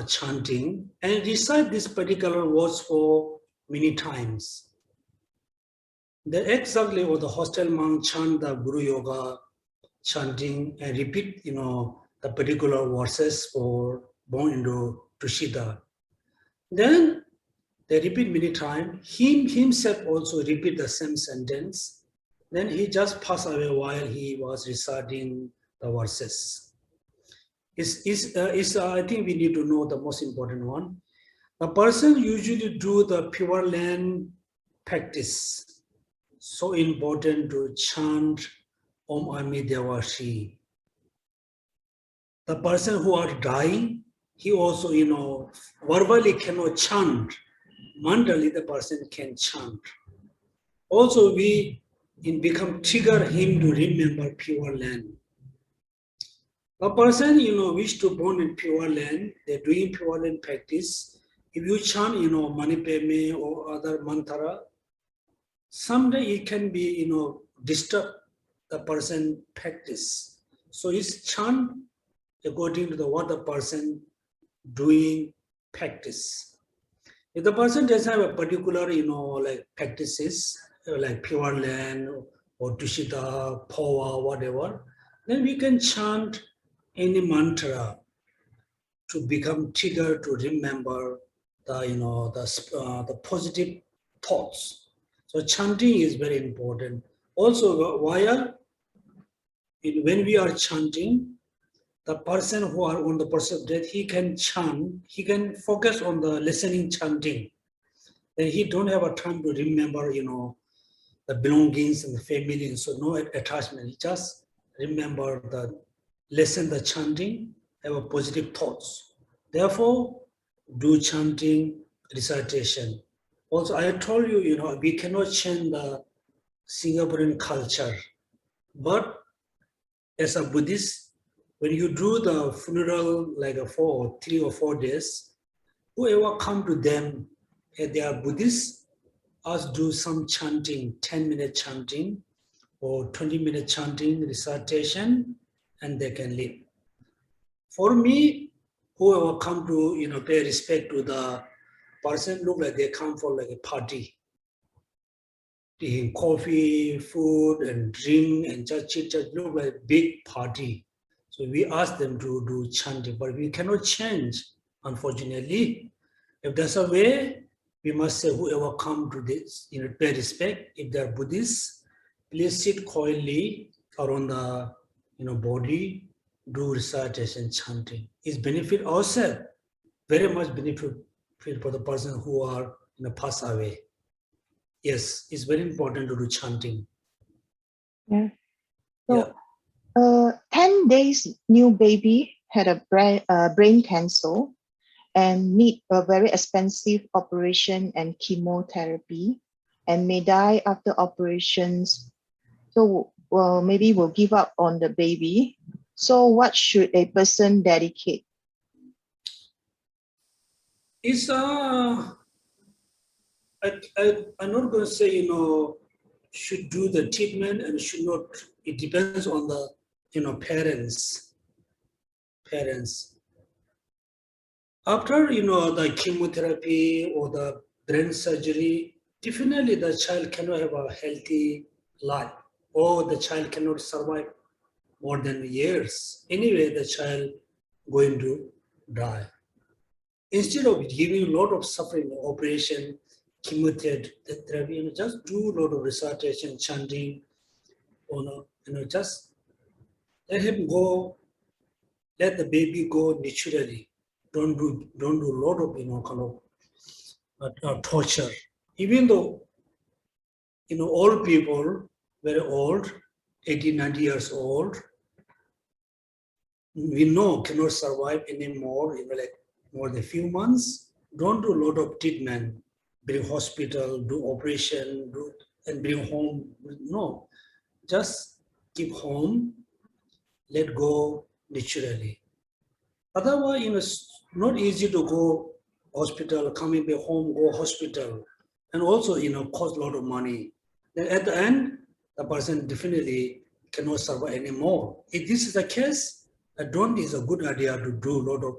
chanting and recite this particular words for many times. Then exactly what the hostel monk chant the Guru Yoga chanting and repeat, the particular verses for born into Tushita. Then they repeat many times. He himself also repeat the same sentence. Then he just passed away while he was reciting the verses. I think we need to know the most important one. The person usually do the Pure Land practice. So important to chant Om Ami Devashi. The person who are dying, he also, verbally cannot chant. Mentally, the person can chant. Also, we become trigger him to remember Pure Land. A person, wish to born in Pure Land, they're doing Pure Land practice. If you chant, Manipeme or other mantra, someday it can be, disturb the person practice. So it's chant according to what the person doing practice. If the person doesn't have a particular, like practices, like Pure Land or Tushita, Pawa, whatever, then we can chant any mantra to become trigger to remember the positive thoughts. So chanting is very important. Also, when we are chanting, the person who are on the process of death, he can chant, he can focus on the listening chanting. Then he don't have a time to remember, the belongings and the family, and so no attachment. He just remember listen the chanting, have a positive thoughts. Therefore, do chanting, recitation. Also, I told you, we cannot change the Singaporean culture, but as a Buddhist, when you do the funeral like 3 or 4 days, whoever come to them, if they are Buddhists, us do some chanting, 10-minute chanting or 20-minute chanting, recitation, and they can leave. For me, whoever come to pay respect to the person, look like they come for like a party. Taking coffee, food, and drink, and just chit-chat, look like a big party. So we ask them to do chanting, but we cannot change, unfortunately. If there's a way, we must say whoever come to this, pay respect. If they are Buddhists, please sit quietly around the body, do recitation, chanting. It's benefit ourselves, very much benefit for the person who are pass away. Yes, it's very important to do chanting. Yeah. So, 10 days new baby had a brain cancer and need a very expensive operation and chemotherapy and may die after operations. So maybe we'll give up on the baby. So what should a person dedicate? It's I'm not going to say should do the treatment and should not. It depends on the parents. After the chemotherapy or the brain surgery, definitely the child cannot have a healthy life, or the child cannot survive more than years. Anyway, the child going to die. Instead of giving a lot of suffering, operation, chemotherapy, just do a lot of recitation, chanting, just let him go, let the baby go naturally. Don't do a lot of torture. Even though old people, very old, 80, 90 years old, we know cannot survive anymore, like more than a few months. Don't do a lot of treatment, bring hospital, do operation, and bring home. No, just keep home, let go naturally. Otherwise, it's not easy to go hospital, coming back home, go hospital, and also, cost a lot of money. Then at the end, the person definitely cannot survive anymore. If this is the case, I don't think it's a good idea to do a lot of,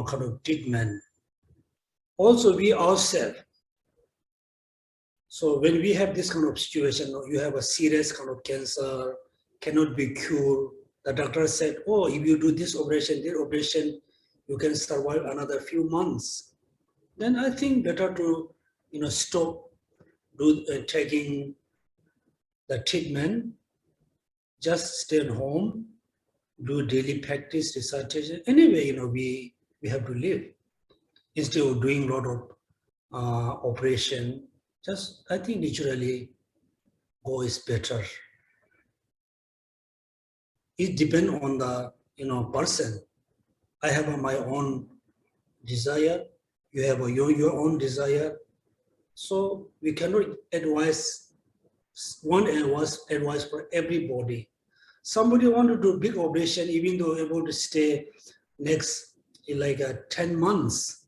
kind of treatment. Also, we ourselves. So when we have this kind of situation, you have a serious kind of cancer, cannot be cured. The doctor said, oh, if you do this operation, you can survive another few months. Then I think better to, stop taking the treatment, just stay at home, do daily practice, recitation. Anyway, we have to live. Instead of doing a lot of operation, just I think naturally go is better. It depends on the person. I have my own desire. You have your own desire. So we cannot advise one advice for everybody. Somebody want to do big operation, even though able to stay next like 10 months.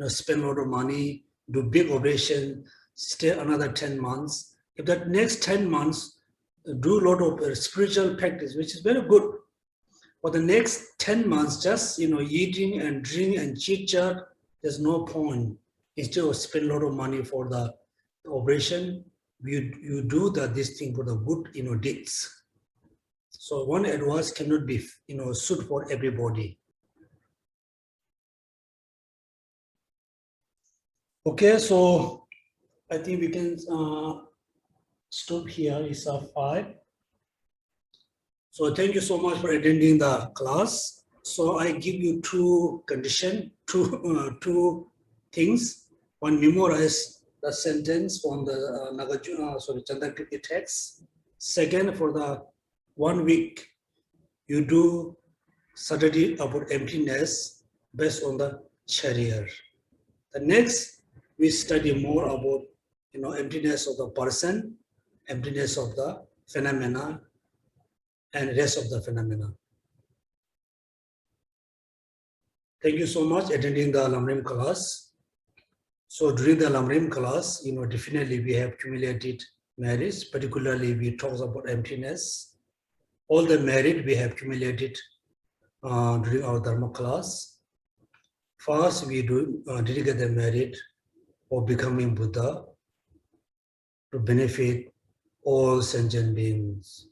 Spend a lot of money, do big operation, stay another 10 months. If that next 10 months, do a lot of spiritual practice, which is very good. For the next 10 months, just eating and drinking and chit-chat, there's no point. Instead of spend a lot of money for the operation, you do this thing for the good deeds. So one advice cannot be suit for everybody. Okay, so I think we can stop here. It's 5. So thank you so much for attending the class. So I give you two conditions, two things. One, memorize the sentence from the Chandrakirti text. Second, for the 1 week, you do study about emptiness based on the chariot. The next, we study more about emptiness of the person, emptiness of the phenomena, and rest of the phenomena. Thank you so much attending the Lamrim class. So during the Lamrim class, definitely we have accumulated merits, particularly we talk about emptiness. All the merit we have accumulated during our Dharma class. First, we do dedicate the merit of becoming Buddha to benefit all sentient beings.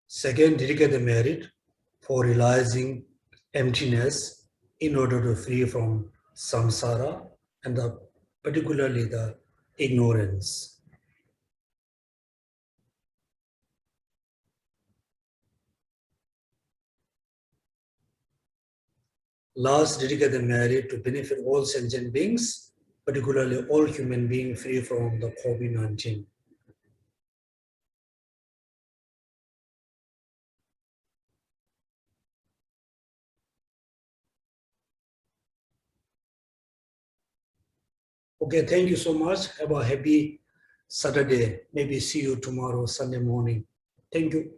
Second, dedicate the merit for realizing emptiness in order to free from samsara and particularly the ignorance. Last, dedicate the merit to benefit all sentient beings, particularly all human beings free from the COVID-19. Okay, thank you so much. Have a happy Saturday. Maybe see you tomorrow, Sunday morning. Thank you.